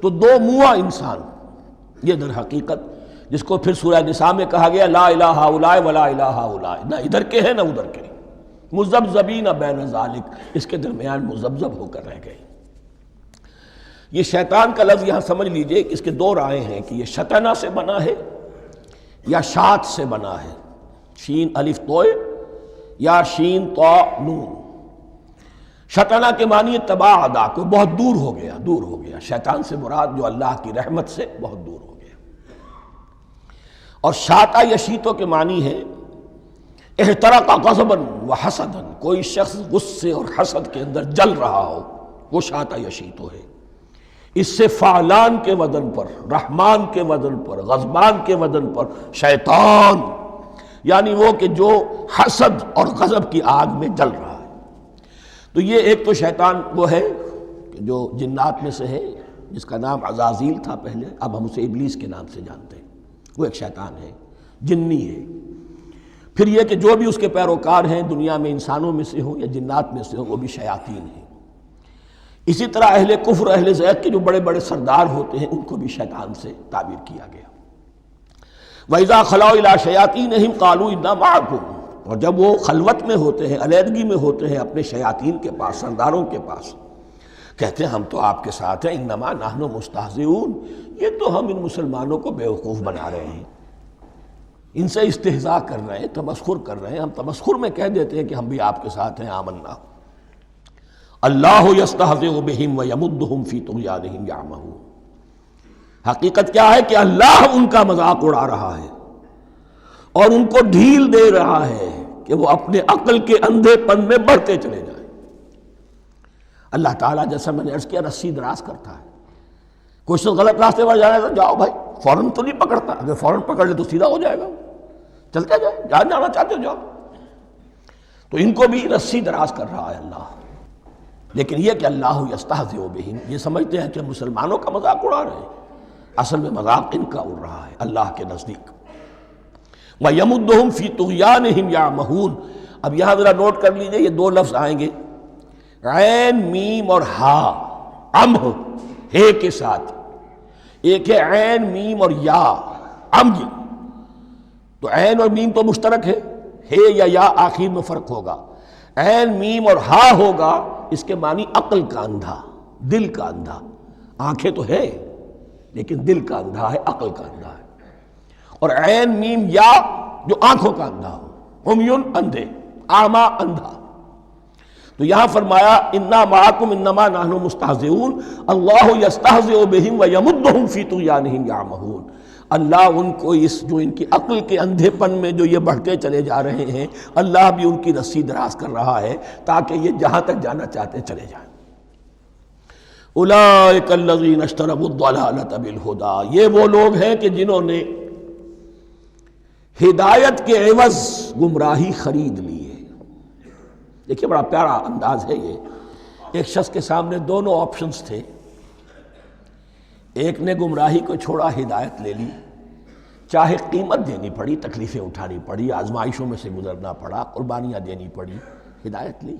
تو دو منہ انسان، یہ در حقیقت جس کو پھر سورہ نساء میں کہا گیا لا الہ ہؤلاء ولا الہ ہؤلاء، نہ ادھر کے ہیں نہ ادھر کے، مذبذبین بین ذالک، اس کے درمیان مذبذب ہو کر رہ گئے۔ یہ شیطان کا لفظ یہاں سمجھ لیجئے کہ اس کے دو رائے ہیں کہ یہ شطنہ سے بنا ہے یا شات سے بنا ہے، شین الف توئے یا شین تو نون۔ شطنہ کے معنی تباعدا، کو بہت دور ہو گیا، دور ہو گیا۔ شیطان سے مراد جو اللہ کی رحمت سے بہت دور ہو گیا۔ اور شاتا یشیتو کے معنی ہے احترق غضبا وحسدا، کوئی شخص غصے اور حسد کے اندر جل رہا ہو، وہ شاتا یشیتو ہے۔ اس سے فعلان کے وزن پر، رحمان کے وزن پر، غضبان کے وزن پر شیطان، یعنی وہ کہ جو حسد اور غضب کی آگ میں جل رہا ہے۔ تو یہ ایک تو شیطان وہ ہے کہ جو جنات میں سے ہے، جس کا نام عزازیل تھا پہلے، اب ہم اسے ابلیس کے نام سے جانتے ہیں، وہ ایک شیطان ہے، جنی ہے۔ پھر یہ کہ جو بھی اس کے پیروکار ہیں دنیا میں، انسانوں میں سے ہوں یا جنات میں سے ہوں، وہ بھی شیاطین ہیں۔ اسی طرح اہل کفر، اہل زیغ کے جو بڑے بڑے سردار ہوتے ہیں، ان کو بھی شیطان سے تعبیر کیا گیا۔ وَإِذَا خَلَوْا إِلَىٰ شَيَاطِینِهِمْ قَالُوا إِنَّا مَعَكُمْ، اور جب وہ خلوت میں ہوتے ہیں، علیحدگی میں ہوتے ہیں اپنے شیاطین کے پاس، سرداروں کے پاس، کہتے ہیں ہم تو آپ کے ساتھ ہیں، انما نحن مستہزئون، یہ تو ہم ان مسلمانوں کو بیوقوف بنا رہے ہیں، ان سے استہزاء کر رہے ہیں، تمسخر کر رہے ہیں۔ ہم تمسخر میں کہہ دیتے ہیں کہ ہم بھی آپ کے ساتھ ہیں، آمنا۔ اللہ یستہزئ بہم ویمدہم فی طغیانہم یعمہون، حقیقت کیا ہے کہ اللہ ان کا مذاق اڑا رہا ہے اور ان کو ڈھیل دے رہا ہے کہ وہ اپنے عقل کے اندھے پن میں بڑھتے چلے جائیں۔ اللہ تعالیٰ جیسا میں نے عرض کیا رسی دراز کرتا ہے، کوئی شخص غلط راستے پر جانا ہے تو جاؤ بھائی، فوراً تو نہیں پکڑتا، اگر فوراً پکڑ لے تو سیدھا ہو جائے گا، چلتے جائے، جہاں جانا چاہتے ہو جاؤ۔ تو ان کو بھی رسی دراز کر رہا ہے اللہ، لیکن یہ کہ اللہ یستہزئ بہم، یہ سمجھتے ہیں کہ مسلمانوں کا مذاق اڑا رہے ہیں، اصل میں مذاق ان کا اڑ رہا ہے اللہ کے نزدیک۔ وَيَمُدُّهُمْ فِي طُغْيَانِهِمْ يَعْمَهُونَ، اب یہاں ذرا نوٹ کر لیجئے، یہ دو لفظ آئیں گے، عین میم اور ہا، امہ ہے کے ساتھ، ایک ہے عین میم اور یا، امج، تو عین اور میم تو مشترک ہے یا آخر میں فرق ہوگا، عین میم اور ہا ہوگا، اس کے معنی عقل کا اندھا، دل کا اندھا، آنکھیں تو ہے لیکن دل کا اندھا ہے، عقل کا اندھا ہے۔ اور عین میم یا جو آنکھوں کا اندھا ہو، عمیٌ اندھے، اعمیٰ اندھا۔ تو یہاں فرمایا انا معکم انما نحن مستہزئون، اللہ یستہزئ بہم ویمدہم فی طغیانہم یعمہون، اللہ ان کو اس جو ان کی عقل کے اندھے پن میں جو یہ بڑھتے چلے جا رہے ہیں، اللہ بھی ان کی رسی دراز کر رہا ہے تاکہ یہ جہاں تک جانا چاہتے چلے جائیں۔ اولئک الذین اشتروا الضلالۃ بالہدی، یہ وہ لوگ ہیں کہ جنہوں نے ہدایت کے عوض گمراہی خرید لی ہے۔ دیکھیے بڑا پیارا انداز ہے یہ، ایک شخص کے سامنے دونوں آپشنز تھے، ایک نے گمراہی کو چھوڑا، ہدایت لے لی، چاہے قیمت دینی پڑی، تکلیفیں اٹھانی پڑی، آزمائشوں میں سے گزرنا پڑا، قربانیاں دینی پڑی، ہدایت لی۔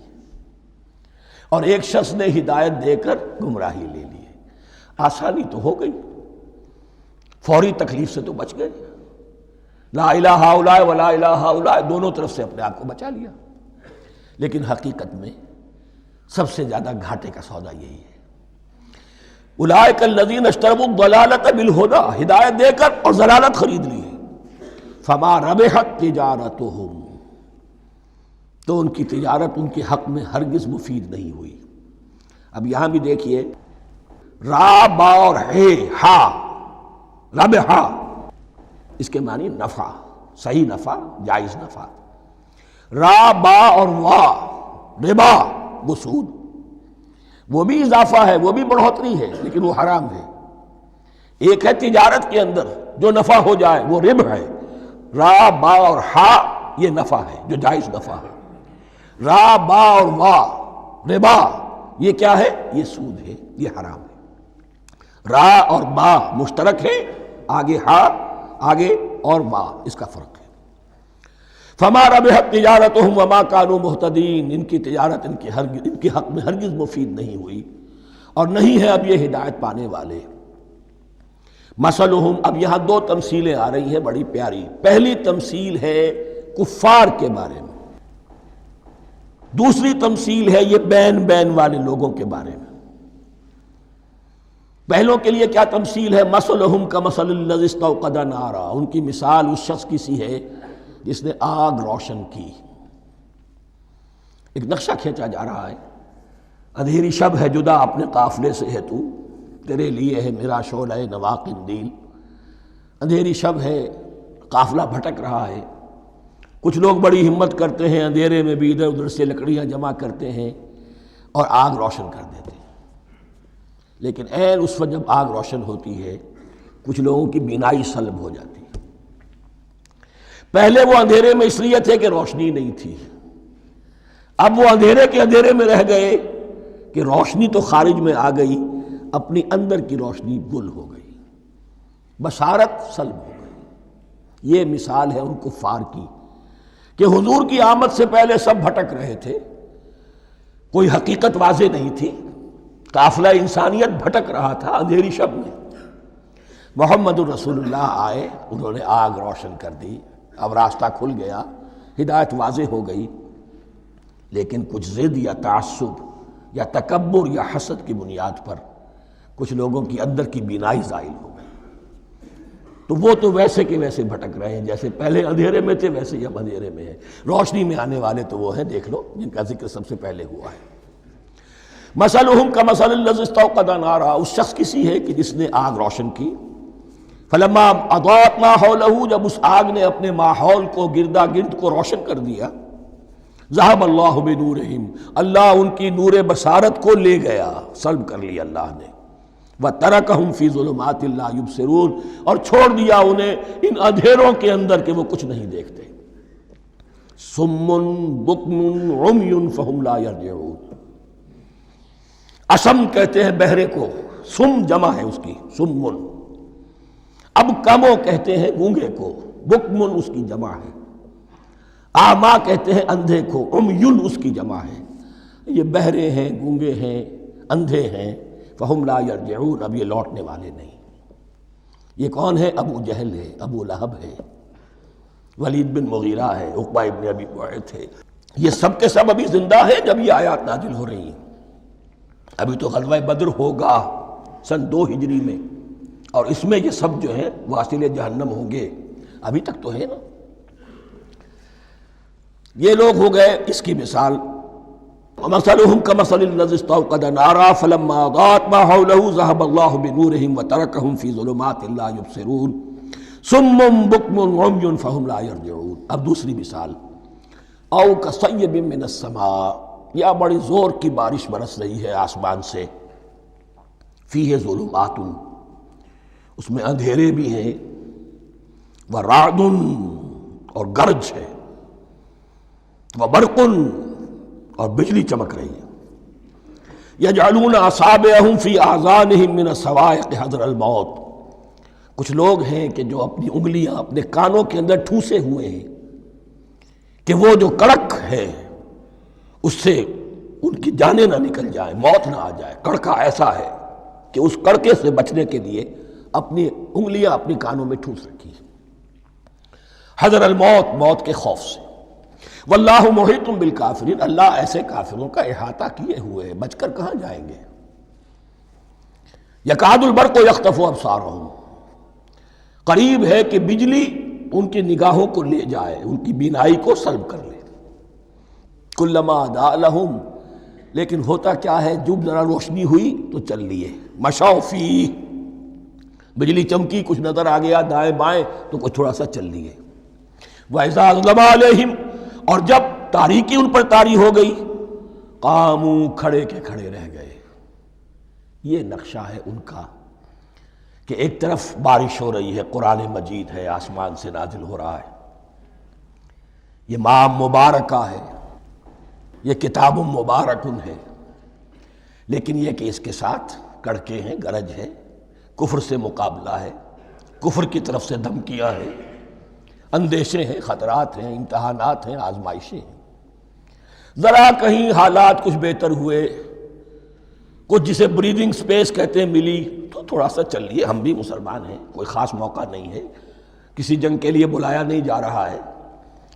اور ایک شخص نے ہدایت دے کر گمراہی لے لی ہے۔ آسانی تو ہو گئی، فوری تکلیف سے تو بچ گئے، لا الہ الا ولا الہ الا دونوں طرف سے اپنے آپ کو بچا لیا، لیکن حقیقت میں سب سے زیادہ گھاٹے کا سودا یہی ہے۔ اولئک الذین اشتروا الضلالۃ بالہدی، ہدایت دے کر اور ضلالت خرید لی ہے، فما ربحت تجارتہم، تو ان کی تجارت ان کے حق میں ہرگز مفید نہیں ہوئی۔ اب یہاں بھی دیکھیے، را با اور ہے ہا، ربحا، اس کے معنی نفع، صحیح نفع، جائز نفع۔ را با اور وا، ربا، وہ سود، وہ بھی اضافہ ہے، وہ بھی بڑھوتری ہے، لیکن وہ حرام ہے۔ ایک ہے تجارت کے اندر جو نفع ہو جائے وہ ربح ہے، را با اور ہا یہ نفع ہے جو جائز نفع ہے۔ را با اور وا، ربا، یہ کیا ہے؟ یہ سود ہے، یہ حرام ہے۔ را اور با مشترک ہے، آگے ہا، آگے اور با، اس کا فرق ہے۔ فما ربحت تجارتہم وما کانوا مہتدین، ان کی تجارت ان کے حق میں ہرگز مفید نہیں ہوئی اور نہیں ہے اب یہ ہدایت پانے والے۔ مثلہم، اب یہاں دو تمثیلیں آ رہی ہیں بڑی پیاری۔ پہلی تمثیل ہے کفار کے بارے میں، دوسری تمثیل ہے یہ بین والے لوگوں کے بارے میں۔ پہلوں کے لیے کیا تمثیل ہے؟ مثلہم کمثل الذی استوقد نارا، ان کی مثال اس شخص کی سی ہے جس نے آگ روشن کی۔ ایک نقشہ کھینچا جا رہا ہے، اندھیری شب ہے جدا اپنے قافلے سے ہے تو، تیرے لیے ہے میرا شعلہ نوا قندیل۔ اندھیری شب ہے، قافلہ بھٹک رہا ہے، کچھ لوگ بڑی ہمت کرتے ہیں، اندھیرے میں بھی ادھر ادھر سے لکڑیاں جمع کرتے ہیں اور آگ روشن کر دیتے ہیں، لیکن عین اس وقت جب آگ روشن ہوتی ہے کچھ لوگوں کی بینائی سلب ہو جاتی ہے۔ پہلے وہ اندھیرے میں اس لیے تھے کہ روشنی نہیں تھی، اب وہ اندھیرے کے اندھیرے میں رہ گئے کہ روشنی تو خارج میں آ گئی، اپنی اندر کی روشنی گل ہو گئی، بصارت سلب ہو گئی۔ یہ مثال ہے ان کفار کی کہ حضور کی آمد سے پہلے سب بھٹک رہے تھے، کوئی حقیقت واضح نہیں تھی، قافلہ انسانیت بھٹک رہا تھا اندھیری شب میں۔ محمد الرسول اللہ آئے، انہوں نے آگ روشن کر دی، اب راستہ کھل گیا، ہدایت واضح ہو گئی، لیکن کچھ ضد یا تعصب یا تکبر یا حسد کی بنیاد پر کچھ لوگوں کی اندر کی بینائی زائل ہو گئی، تو وہ تو ویسے کے ویسے بھٹک رہے ہیں، جیسے پہلے اندھیرے میں تھے ویسے ہی اب اندھیرے میں ہیں۔ روشنی میں آنے والے تو وہ ہیں، دیکھ لو جن کا ذکر سب سے پہلے ہوا ہے۔ مثلہم کمثل الذی استوقد نارا، اس شخص کی سی ہے کہ جس نے آگ روشن کی۔ فلما اضاءت ما حولہ، جب اس آگ نے اپنے ماحول کو، گردا گرد کو روشن کر دیا، ذہب اللہ بنورہم، اللہ ان کی نور بصارت کو لے گیا، سلب کر لیا اللہ نے۔ وَتَرَكَهُمْ فِي ظُلُمَاتٍ لَا يُبْصِرُونَ، اور چھوڑ دیا انہیں ان اندھیروں کے اندر کہ وہ کچھ نہیں دیکھتے۔ صُمٌّ بُكْمٌ عُمْيٌ فَهُمْ لَا يَرْجِعُونَ، اسم کہتے ہیں بہرے کو، سم جمع ہے اس کی، سمن۔ اب کمو کہتے ہیں گونگے کو، بکمن اس کی جمع ہے۔ آما کہتے ہیں اندھے کو، عمیٌ اس کی جمع ہے۔ یہ بہرے ہیں، گونگے ہیں، اندھے ہیں، فہم لا یرجعون، اب یہ لوٹنے والے نہیں۔ یہ کون ہے؟ ابو جہل ہے، ابو لہب ہے، ولید بن مغیرہ ہے، عقبہ ابن ابی معیط ہے، یہ سب کے سب ابھی زندہ ہیں جب یہ آیات نازل ہو رہی ہیں۔ ابھی تو غزوہ بدر ہوگا سن 2 ہجری میں، اور اس میں یہ سب جو ہیں واصل جہنم ہوں گے، ابھی تک تو ہے نا۔ یہ لوگ ہو گئے اس کی مثال۔ وَمَثَلُهُمْ كَمَثَلِ الَّذِي اسْتَوْقَدَ نَارًا فَلَمَّا أَضَاءَتْ مَا حَوْلَهُ ذَهَبَ اللَّهُ بِنُورِهِمْ وَتَرَكَهُمْ فِي ظُلُمَاتٍ لَا يُبْصِرُونَ صُمٌّ بُكْمٌ عُمْيٌ فَهُمْ لَا يَرْجِعُونَ۔ اب دوسری مثال، أَوْ كَصَيِّبٍ مِّنَ السَّمَاءِ، یا بڑی زور کی بارش برس رہی ہے آسمان سے، فِيهِ ظُلُمَاتٌ، اس میں اندھیرے بھی ہیں، وَرَعْدٌ اور گرج ہے، وَبَرْقٌ اور بجلی چمک رہی ہے، یجعلون اصابعہم فی آذانہم من الصواعق حذر الموت، کچھ لوگ ہیں کہ جو اپنی انگلیاں اپنے کانوں کے اندر ٹھوسے ہوئے ہیں کہ وہ جو کڑک ہے اس سے ان کی جانیں نہ نکل جائیں، موت نہ آ جائے۔ کڑکا ایسا ہے کہ اس کڑکے سے بچنے کے لیے اپنی انگلیاں اپنی کانوں میں ٹھوس رکھی، حذر الموت، موت کے خوف سے۔ واللہ محیط بالکافرین، اللہ ایسے کافروں کا احاطہ کیے ہوئے ہے، بچ کر کہاں جائیں گے۔ یکاد البرق یخطف ابصارہم، قریب ہے کہ بجلی ان کی نگاہوں کو لے جائے، ان کی بینائی کو سلب کر لے۔ کلما اضاء لہم، لیکن ہوتا کیا ہے، جب ذرا روشنی ہوئی تو چل لیے۔ مشوا فیہ، بجلی چمکی، کچھ نظر آ گیا دائیں بائیں تو کچھ تھوڑا سا چل لیے۔ وَإِذَا أَظْلَمَ عَلَيْهِمْ، اور جب تاریکی ان پر طاری ہو گئی، قاموا، کھڑے کے کھڑے رہ گئے۔ یہ نقشہ ہے ان کا کہ ایک طرف بارش ہو رہی ہے، قرآن مجید ہے، آسمان سے نازل ہو رہا ہے، یہ ماہ مبارکہ ہے، یہ کتاب مبارکن ہے، لیکن یہ کہ اس کے ساتھ کڑکے ہیں، گرج ہے، کفر سے مقابلہ ہے، کفر کی طرف سے دھمکیاں ہیں، اندیشے ہیں، خطرات ہیں، امتحانات ہیں، آزمائشیں ہیں۔ ذرا کہیں حالات کچھ بہتر ہوئے، کچھ جسے بریدنگ سپیس کہتے ہیں ملی، تو تھوڑا سا چل لیے، ہم بھی مسلمان ہیں، کوئی خاص موقع نہیں ہے، کسی جنگ کے لیے بلایا نہیں جا رہا ہے،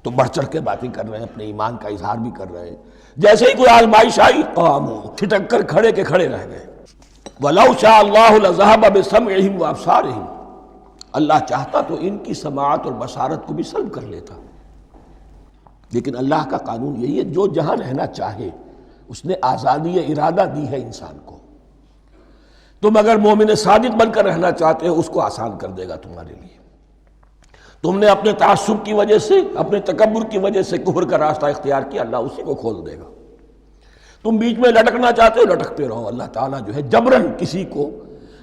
تو بڑھ چڑھ کے باتیں کر رہے ہیں، اپنے ایمان کا اظہار بھی کر رہے ہیں۔ جیسے ہی کوئی آزمائش آئی، قاموا، ٹھٹک کر کھڑے کے کھڑے رہ گئے۔ وَلَوْ شَاءَ اللَّهُ لَذَهَبَ بِسَمْعِهِمْ وَأَبْصَارِهِمْ، اللہ چاہتا تو ان کی سماعت اور بصارت کو بھی سلب کر لیتا، لیکن اللہ کا قانون یہی ہے، جو جہاں رہنا چاہے اس نے آزادی ارادہ دی ہے انسان کو۔ تم اگر مومن صادق بن کر رہنا چاہتے ہو، اس کو آسان کر دے گا تمہارے لیے۔ تم نے اپنے تعصب کی وجہ سے، اپنے تکبر کی وجہ سے کفر کا راستہ اختیار کیا، اللہ اسی کو کھول دے گا۔ تم بیچ میں لٹکنا چاہتے ہو، لٹکتے رہو، اللہ تعالیٰ جو ہے جبراً کسی کو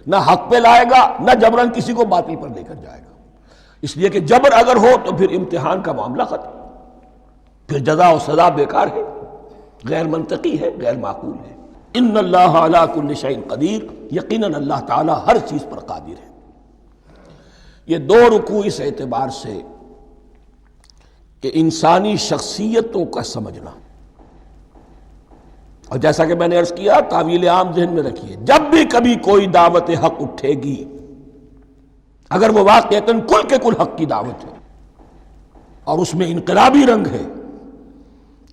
نہ حق پہ لائے گا، نہ جبراً کسی کو باطل پر لے کر جائے گا۔ اس لیے کہ جبر اگر ہو تو پھر امتحان کا معاملہ ختم، پھر جزا و سزا بیکار ہے، غیر منطقی ہے، غیر معقول ہے۔ ان اللہ علی کل شیء قدیر، یقیناً اللہ تعالیٰ ہر چیز پر قادر ہے۔ یہ دو رکوع اس اعتبار سے کہ انسانی شخصیتوں کا سمجھنا، اور جیسا کہ میں نے عرض کیا، تعویل عام ذہن میں رکھیے، جب بھی کبھی کوئی دعوت حق اٹھے گی، اگر وہ واقعتاً کل کے کل حق کی دعوت ہے اور اس میں انقلابی رنگ ہے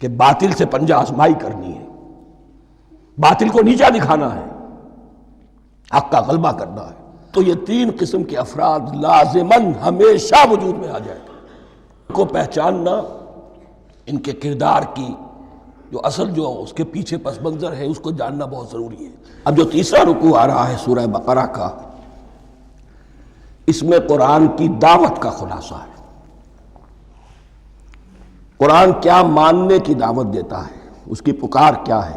کہ باطل سے پنجہ آزمائی کرنی ہے، باطل کو نیچا دکھانا ہے، حق کا غلبہ کرنا ہے، تو یہ تین قسم کے افراد لازماً ہمیشہ وجود میں آ جائے گا۔ ان کو پہچاننا، ان کے کردار کی جو اصل جو اس کے پیچھے پس منظر ہے، اس کو جاننا بہت ضروری ہے۔ اب جو تیسرا رکوع آ رہا ہے سورہ بقرہ کا، اس میں قرآن کی دعوت کا خلاصہ ہے۔ قرآن کیا ماننے کی دعوت دیتا ہے، اس کی پکار کیا ہے۔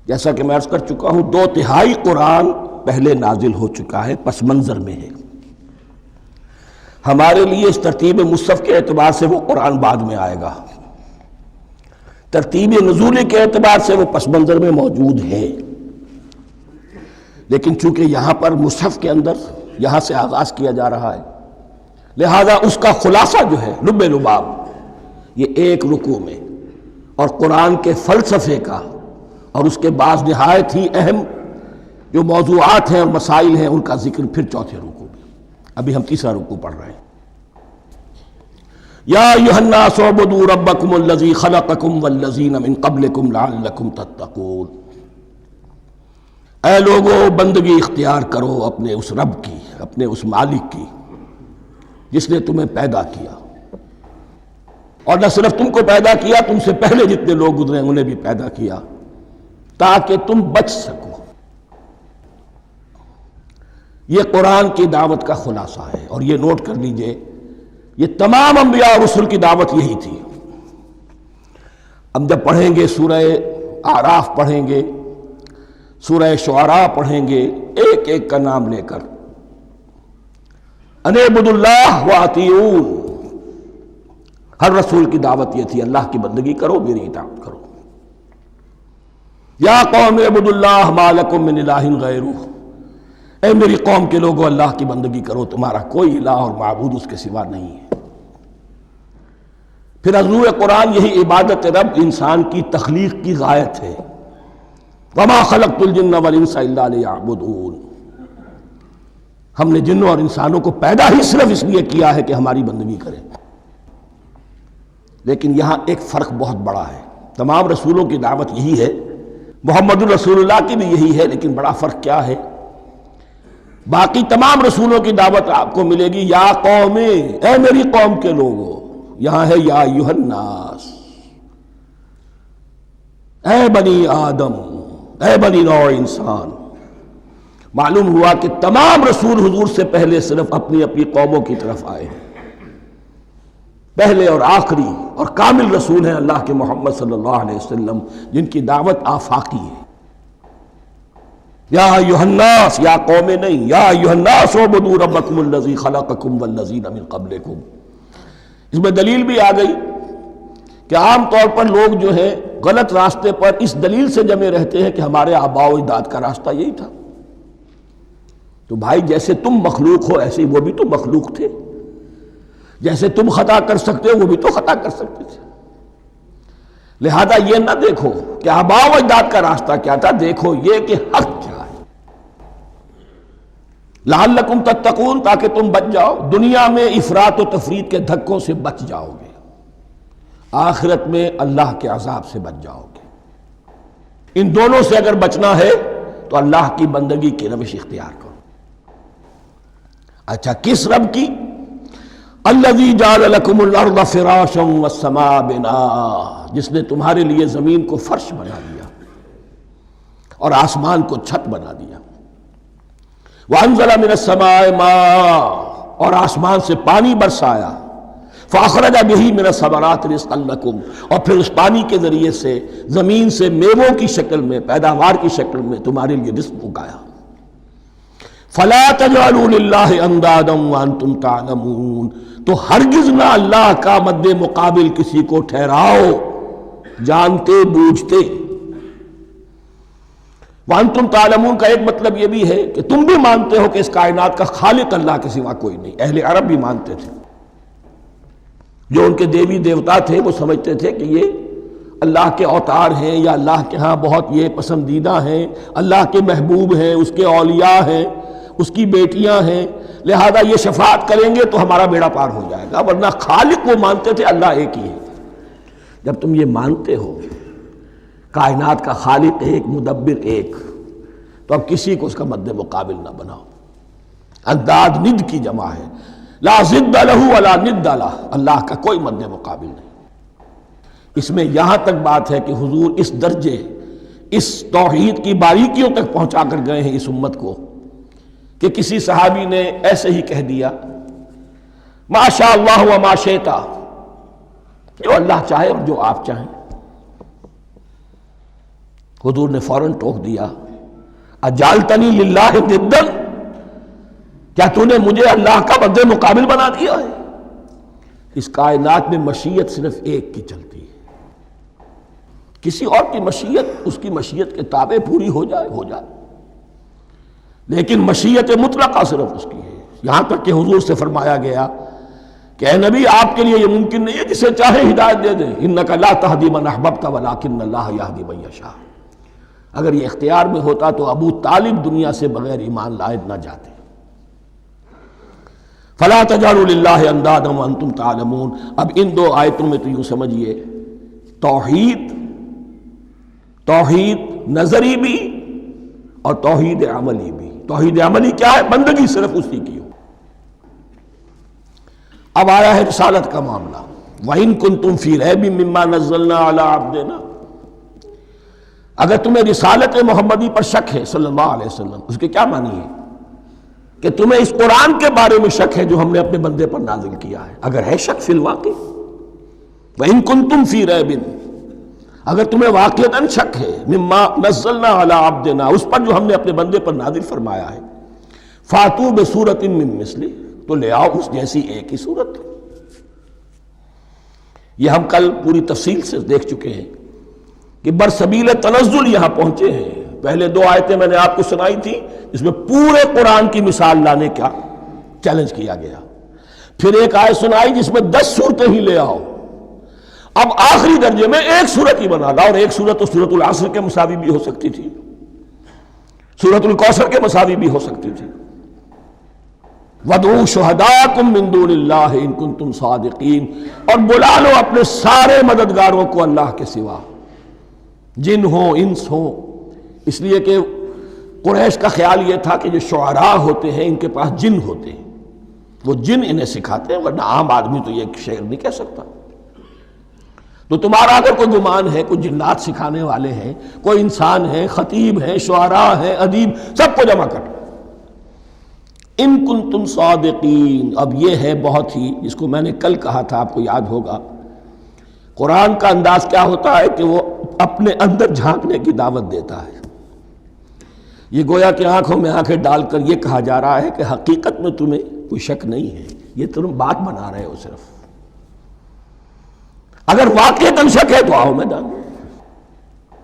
جیسا کہ میں عرض کر چکا ہوں، 2/3 قرآن پہلے نازل ہو چکا ہے، پس منظر میں ہے۔ ہمارے لیے اس ترتیب مصحف کے اعتبار سے وہ قرآن بعد میں آئے گا، ترتیب نزولی کے اعتبار سے وہ پس منظر میں موجود ہے، لیکن چونکہ یہاں پر مصحف کے اندر یہاں سے آغاز کیا جا رہا ہے، لہذا اس کا خلاصہ جو ہے لب لباب یہ ایک رکوع میں، اور قرآن کے فلسفے کا اور اس کے بعض نہایت ہی اہم جو موضوعات ہیں اور مسائل ہیں ان کا ذکر پھر چوتھے رکوع میں۔ ابھی ہم تیسرا رکوع پڑھ رہے ہیں۔ یا ایھا الناس اعبدوا ربکم الذی خلقکم والذین من قبلکم لعلکم تتقون، اے لوگو بندگی اختیار کرو اپنے اس رب کی، اپنے اس مالک کی جس نے تمہیں پیدا کیا، اور نہ صرف تم کو پیدا کیا، تم سے پہلے جتنے لوگ گزرے انہیں بھی پیدا کیا تاکہ تم بچ سکو۔ یہ قرآن کی دعوت کا خلاصہ ہے، اور یہ نوٹ کر لیجئے، یہ تمام انبیاء اور رسل کی دعوت یہی تھی۔ اب جب پڑھیں گے سورہ اعراف پڑھیں گے، سورہ شعراء پڑھیں گے، ایک ایک کا نام لے کر، ان اعبدوا اللہ واطیعون، ہر رسول کی دعوت یہ تھی، اللہ کی بندگی کرو، میری اطاعت کرو۔ یا قوم اعبدوا اللہ ما لکم من الہ غیرہ، اے میری قوم کے لوگوں اللہ کی بندگی کرو، تمہارا کوئی الہ اور معبود اس کے سوا نہیں ہے۔ پھر عضو قرآن یہی عبادت رب انسان کی تخلیق کی غایت ہے، وما خلقت الجن والانس الا لیعبدون، ہم نے جنوں اور انسانوں کو پیدا ہی صرف اس لیے کیا ہے کہ ہماری بندگی کریں۔ لیکن یہاں ایک فرق بہت بڑا ہے، تمام رسولوں کی دعوت یہی ہے، محمد الرسول اللہ کی بھی یہی ہے، لیکن بڑا فرق کیا ہے؟ باقی تمام رسولوں کی دعوت آپ کو ملے گی یا قوم، اے میری قوم کے لوگوں، یہاں ہے یا ایھا الناس، اے بنی آدم، اے بنی نوع انسان۔ معلوم ہوا کہ تمام رسول حضور سے پہلے صرف اپنی اپنی قوموں کی طرف آئے ہیں، پہلے اور آخری اور کامل رسول ہیں اللہ کے محمد صلی اللہ علیہ وسلم، جن کی دعوت آفاقی ہے۔ یا ایھا الناس، یا قوم نہیں، یا ایھا الناس اعبدوا ربکم الذی خلقکم والذین من قبلکم۔ اس میں دلیل بھی آ گئی کہ عام طور پر لوگ جو ہے غلط راستے پر اس دلیل سے جمے رہتے ہیں کہ ہمارے آباء و اجداد کا راستہ یہی تھا۔ تو بھائی جیسے تم مخلوق ہو ایسے ہی وہ بھی تو مخلوق تھے، جیسے تم خطا کر سکتے ہو وہ بھی تو خطا کر سکتے تھے۔ لہذا یہ نہ دیکھو کہ آباء و اجداد کا راستہ کیا تھا، دیکھو یہ کہ حق کیا ہے، لعلکم تتقون، تاکہ تم بچ جاؤ، دنیا میں افراط و تفریط کے دھکوں سے بچ جاؤ گے، آخرت میں اللہ کے عذاب سے بچ جاؤ گے۔ ان دونوں سے اگر بچنا ہے تو اللہ کی بندگی کی روش اختیار کرو۔ اچھا کس رب کی؟ الذی جعل لکم الارض فراشا والسماء بناء، جس نے تمہارے لیے زمین کو فرش بنا دیا اور آسمان کو چھت بنا دیا۔ وانزل من السماء ماء، اور آسمان سے پانی برسایا۔ فاخرج بہ من الثمرات رزقا لکم، اور پھر اس پانی کے ذریعے سے زمین سے میووں کی شکل میں، پیداوار کی شکل میں تمہارے لیے رزق اگایا۔ فلا تجعلوا للہ اندادا وانتم تعلمون، تو ہرگز نہ اللہ کا مد مقابل کسی کو ٹھہراؤ جانتے بوجھتے۔ وانتم تعلمون کا ایک مطلب یہ بھی ہے کہ تم بھی مانتے ہو کہ اس کائنات کا خالق اللہ کے سوا کوئی نہیں۔ اہل عرب بھی مانتے تھے، جو ان کے دیوی دیوتا تھے وہ سمجھتے تھے کہ یہ اللہ کے اوتار ہیں یا اللہ کے ہاں بہت یہ پسندیدہ ہیں، اللہ کے محبوب ہیں، اس کے اولیاء ہیں، اس کی بیٹیاں ہیں، لہذا یہ شفاعت کریں گے تو ہمارا بیڑا پار ہو جائے گا، ورنہ خالق وہ مانتے تھے اللہ ایک ہی ہے۔ جب تم یہ مانتے ہو کائنات کا خالق ایک، مدبر ایک، تو اب کسی کو اس کا مد مقابل نہ بناؤ۔ انداد ند کی جمع ہے، لا ضد لہ ولا ند لہ، اللہ کا کوئی مد مقابل نہیں۔ اس میں یہاں تک بات ہے کہ حضور اس درجے، اس توحید کی باریکیوں تک پہنچا کر گئے ہیں اس امت کو کہ کسی صحابی نے ایسے ہی کہہ دیا ما شاء اللہ و ما شئت، جو اللہ چاہے اور جو آپ چاہیں۔ حضور نے فوراً ٹوک دیا اجعلتنی للہ ندا، کیا تو نے مجھے اللہ کا مد مقابل بنا دیا ہے؟ اس کائنات میں مشیت صرف ایک کی چلتی ہے، کسی اور کی مشیت اس کی مشیت کے تابع پوری ہو جائے ہو جائے، لیکن مشیت مطلقہ صرف اس کی ہے۔ یہاں تک کہ حضور سے فرمایا گیا کہ اے نبی آپ کے لیے یہ ممکن نہیں ہے جسے چاہے ہدایت دے دیں، انک لا تہدی من احببت ولکن اللہ یہدی من یشاء۔ اگر یہ اختیار میں ہوتا تو ابو طالب دنیا سے بغیر ایمان لائے نہ جاتے۔ فلا تجعلوا للہ اندادا وانتم تعلمون۔ اب ان دو آیتوں میں تو یوں سمجھیے توحید نظری بھی اور توحید عملی بھی۔ توحید عملی کیا ہے؟ بندگی صرف اسی کی ہو۔ اب آیا ہے رسالت کا معاملہ، وَإِن كُنتُمْ فِي رَيْبٍ مِّمَّا نَزَّلْنَا عَلَىٰ عَبْدِنَا، اگر تمہیں رسالت محمدی پر شک ہے صلی اللہ علیہ وسلم، اس کے کیا معنی ہے؟ کہ تمہیں اس قرآن کے بارے میں شک ہے جو ہم نے اپنے بندے پر نازل کیا ہے۔ اگر ہے شک فی الواقع، وَإِن كُنتُمْ فِي رَيْبٍ، اگر تمہیں واقعتاً شک ہے مما نزلنا علی عبدنا، اس پر جو ہم نے اپنے بندے پر نازل فرمایا ہے، فاتوا بسورۃ من مثلہ، تو لے آؤ اس جیسی ایک ہی صورت۔ یہ ہم کل پوری تفصیل سے دیکھ چکے ہیں کہ برسبیل تنزل یہاں پہنچے ہیں، پہلے 2 آیتیں میں نے آپ کو سنائی تھی اس میں پورے قرآن کی مثال لانے کا چیلنج کیا گیا. پھر ایک آیت سنائی جس میں 10 صورتیں ہی لے آؤ. اب آخری درجے میں ایک صورت ہی بنا لا، اور ایک صورت تو سورۃ العصر کے مساوی بھی ہو سکتی تھی، سورۃ الکوثر کے مساوی بھی ہو سکتی تھی. وَادْعُوا شُهَدَاءَكُم مِّن دُونِ اللَّهِ إِن كُنتُمْ صَادِقِينَ، اور بلا لو اپنے سارے مددگاروں کو اللہ کے سوا، جن ہوں انس ہوں. اس لیے کہ قریش کا خیال یہ تھا کہ جو شعراء ہوتے ہیں ان کے پاس جن ہوتے ہیں، وہ جن انہیں سکھاتے ہیں، ورنہ عام آدمی تو یہ شعر نہیں کہہ سکتا. تو تمہارا اگر کوئی گمان ہے کوئی جنات سکھانے والے ہیں، کوئی انسان ہے، خطیب ہیں، شعراء ہیں، ادیب، سب کو جمع کر. ان کنتم صادقین. اب یہ ہے بہت ہی، جس کو میں نے کل کہا تھا، آپ کو یاد ہوگا، قرآن کا انداز کیا ہوتا ہے کہ وہ اپنے اندر جھانکنے کی دعوت دیتا ہے. یہ گویا کہ آنکھوں میں آنکھیں ڈال کر یہ کہا جا رہا ہے کہ حقیقت میں تمہیں کوئی شک نہیں ہے، یہ تم بات بنا رہے ہو صرف. اگر واقعتاً شک ہے تو آؤ میدان.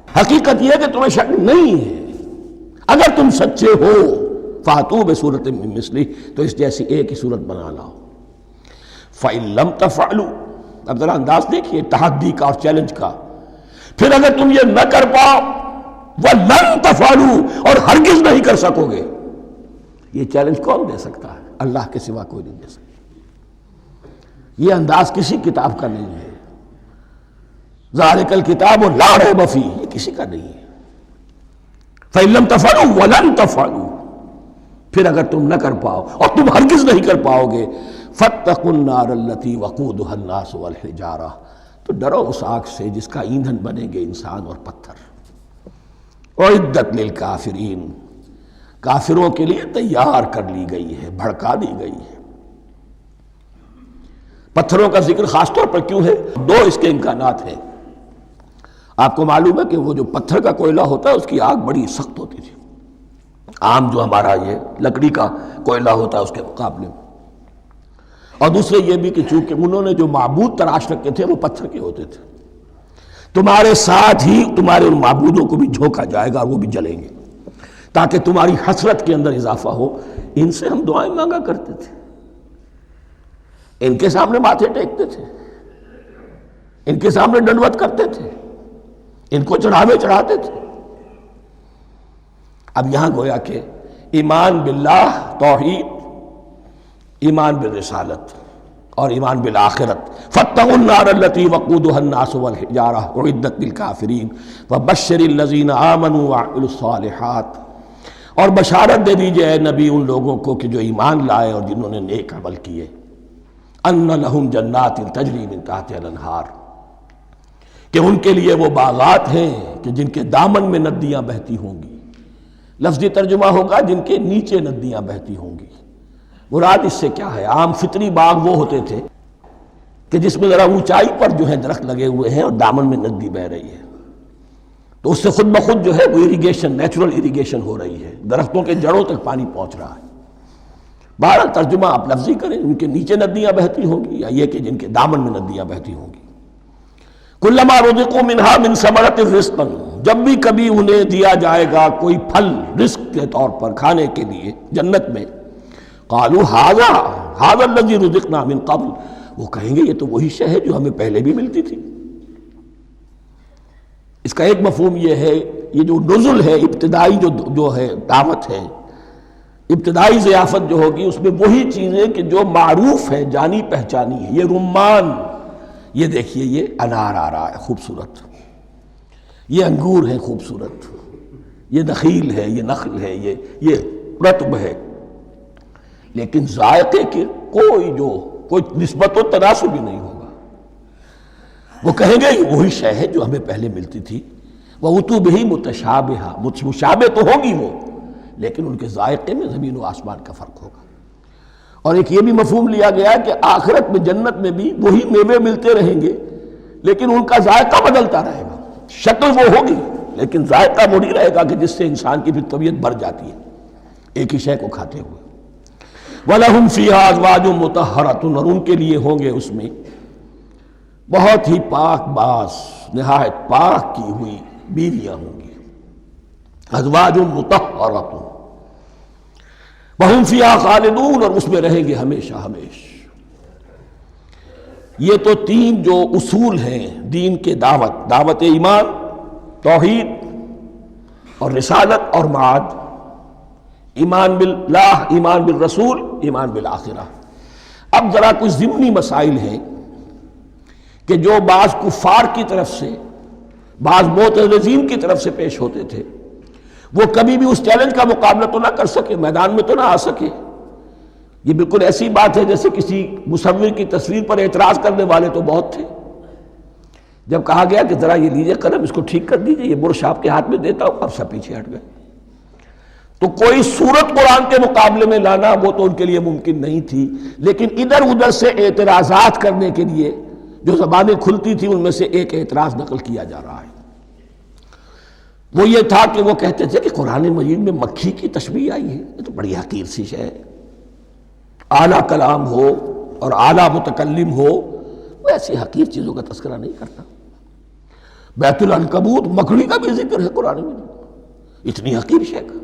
حقیقت یہ ہے کہ تمہیں شک نہیں ہے. اگر تم سچے ہو فاتوا بسورۃ من مثلہ، تو اس جیسی ایک ہی صورت بنا لاؤ. فإن لم تفعلوا، اب ذرا انداز دیکھیے تحدی کا اور چیلنج کا. پھر اگر تم یہ نہ کر پاؤ، وَلَن تَفْعَلُوا، اور ہرگز نہیں کر سکو گے. یہ چیلنج کون دے سکتا ہے؟ اللہ کے سوا کوئی نہیں دے سکتا. یہ انداز کسی کتاب کا نہیں ہے. ذَلِكَ الْكِتَابُ لَا رَيْبَ فِيهِ، یہ کسی کا نہیں ہے. فَإِن لَمْ تَفْعَلُوا وَلَن تَفْعَلُوا، پھر اگر تم نہ کر پاؤ اور تم ہرگز نہیں کر پاؤ گے، فَاتَّقُوا النَّارَ الَّتِي وَقُودُهَا النَّاسُ وَالْحِجَارَةُ، تو ڈرو اس آگ سے جس کا ایندھن بنیں گے انسان اور پتھر. اعدت للکافرین، کافروں کے لیے تیار کر لی گئی ہے، بھڑکا دی گئی ہے. پتھروں کا ذکر خاص طور پر کیوں ہے؟ 2 اس کے امکانات ہیں. آپ کو معلوم ہے کہ وہ جو پتھر کا کوئلہ ہوتا ہے اس کی آگ بڑی سخت ہوتی تھی، عام جو ہمارا یہ لکڑی کا کوئلہ ہوتا ہے اس کے مقابلے میں. اور دوسرے یہ بھی کہ چونکہ انہوں نے جو معبود تراش رکھے تھے وہ پتھر کے ہوتے تھے، تمہارے ساتھ ہی تمہارے ان معبودوں کو بھی جھونکا جائے گا اور وہ بھی جلیں گے، تاکہ تمہاری حسرت کے اندر اضافہ ہو. ان سے ہم دعائیں مانگا کرتے تھے، ان کے سامنے ماتھے ٹیکتے تھے، ان کے سامنے ڈنڈوت کرتے تھے، ان کو چڑھاوے چڑھاتے تھے. اب یہاں گویا کہ ایمان باللہ، توحید، ایمان بالرسالت اور ایمان بالآخرت. فاتقوا النار التي وقودها الناس والحجارة اعدت للكافرين وبشر الذين آمنوا وعملوا الصالحات، اور بشارت دے دیجئے اے نبی ان لوگوں کو کہ جو ایمان لائے اور جنہوں نے نیک عمل کیے. ان لهم جنات تجری من تحتها الانہار، کہ ان کے لیے وہ باغات ہیں کہ جن کے دامن میں ندیاں بہتی ہوں گی. لفظی ترجمہ ہوگا جن کے نیچے ندیاں بہتی ہوں گی. مراد اس سے کیا ہے؟ عام فطری باغ وہ ہوتے تھے کہ جس میں ذرا اونچائی پر جو ہے درخت لگے ہوئے ہیں اور دامن میں ندی بہ رہی ہے، تو اس سے خود بخود جو ہے وہ اریگیشن، نیچرل اریگیشن ہو رہی ہے، درختوں کے جڑوں تک پانی پہنچ رہا ہے. بہرحال ترجمہ آپ لفظی کریں، ان کے نیچے ندیاں بہتی ہوں گی یا یہ کہ جن کے دامن میں ندیاں بہتی ہوں گی. کلما رزقوا منها من ثمرۃ رزقا، جب بھی کبھی انہیں دیا جائے گا کوئی پھل رزق کے طور پر کھانے کے لیے جنت میں، قالوا هذا الذي رزقنا من قبل، وہ کہیں گے یہ تو وہی شے ہے جو ہمیں پہلے بھی ملتی تھی. اس کا ایک مفہوم یہ ہے، یہ جو نزل ہے، ابتدائی جو ہے دعوت ہے، ابتدائی ضیافت جو ہوگی اس میں وہی چیزیں کہ جو معروف ہے، جانی پہچانی ہے. یہ رمان، یہ دیکھیے یہ انار آ رہا ہے خوبصورت، یہ انگور ہے خوبصورت، یہ نخیل ہے، یہ نخل ہے، یہ رطب ہے، لیکن ذائقے کے کوئی نسبت و تناسب بھی نہیں ہوگا. وہ کہیں گے یہ وہی شے ہے جو ہمیں پہلے ملتی تھی. وَأُتُوا بِهِ مُتَشَابِهًا، مشابہ تو ہوگی وہ، لیکن ان کے ذائقے میں زمین و آسمان کا فرق ہوگا. اور ایک یہ بھی مفہوم لیا گیا کہ آخرت میں جنت میں بھی وہی میوے ملتے رہیں گے، لیکن ان کا ذائقہ بدلتا رہے گا. شکل وہ ہوگی لیکن ذائقہ وہی رہے گا کہ جس سے انسان کی پھر طبیعت بھر جاتی ہے ایک ہی شے کو کھاتے ہوئے. وَلَهُمْ فِيهَا أَزْوَاجٌ مُطَهَّرَةٌ، اور ان کے لیے ہوں گے اس میں بہت ہی پاک باز، نہایت پاک کی ہوئی بیویاں ہوں گی. ازواج مطہرۃ وہم فیہا خالدون، اور اس میں رہیں گے ہمیشہ ہمیشہ۔ یہ تو تین جو اصول ہیں دین کے دعوت ایمان، توحید اور رسالت اور معاد، ایمان باللہ، ایمان بالرسول، ایمان بالآخرہ۔ اب ذرا کچھ ضمنی مسائل ہیں کہ جو بعض کفار کی طرف سے، بعض معتزلین کی طرف سے پیش ہوتے تھے، وہ کبھی بھی اس چیلنج کا مقابلہ تو نہ کر سکے، میدان میں تو نہ آ سکے۔ یہ بالکل ایسی بات ہے جیسے کسی مصور کی تصویر پر اعتراض کرنے والے تو بہت تھے۔ جب کہا گیا کہ ذرا یہ لیجئے قلم، اس کو ٹھیک کر دیجئے، یہ برش آپ کے ہاتھ میں دیتا ہوں، اب سب پیچھے ہٹ گئے۔ تو کوئی صورت قرآن کے مقابلے میں لانا وہ تو ان کے لیے ممکن نہیں تھی، لیکن ادھر ادھر سے اعتراضات کرنے کے لیے جو زبانیں کھلتی تھی ان میں سے ایک اعتراض نقل کیا جا رہا ہے۔ وہ یہ تھا کہ وہ کہتے تھے کہ قرآن مجید میں مکھی کی تشبیہ آئی ہے، یہ تو بڑی حقیر سی شے ہے، اعلیٰ کلام ہو اور اعلیٰ متکلم ہو وہ ایسی حقیر چیزوں کا تذکرہ نہیں کرتا۔ بیت العنکبوت مکڑی کا بھی ذکر ہے قرآن میں، اتنی حقیر شے کا،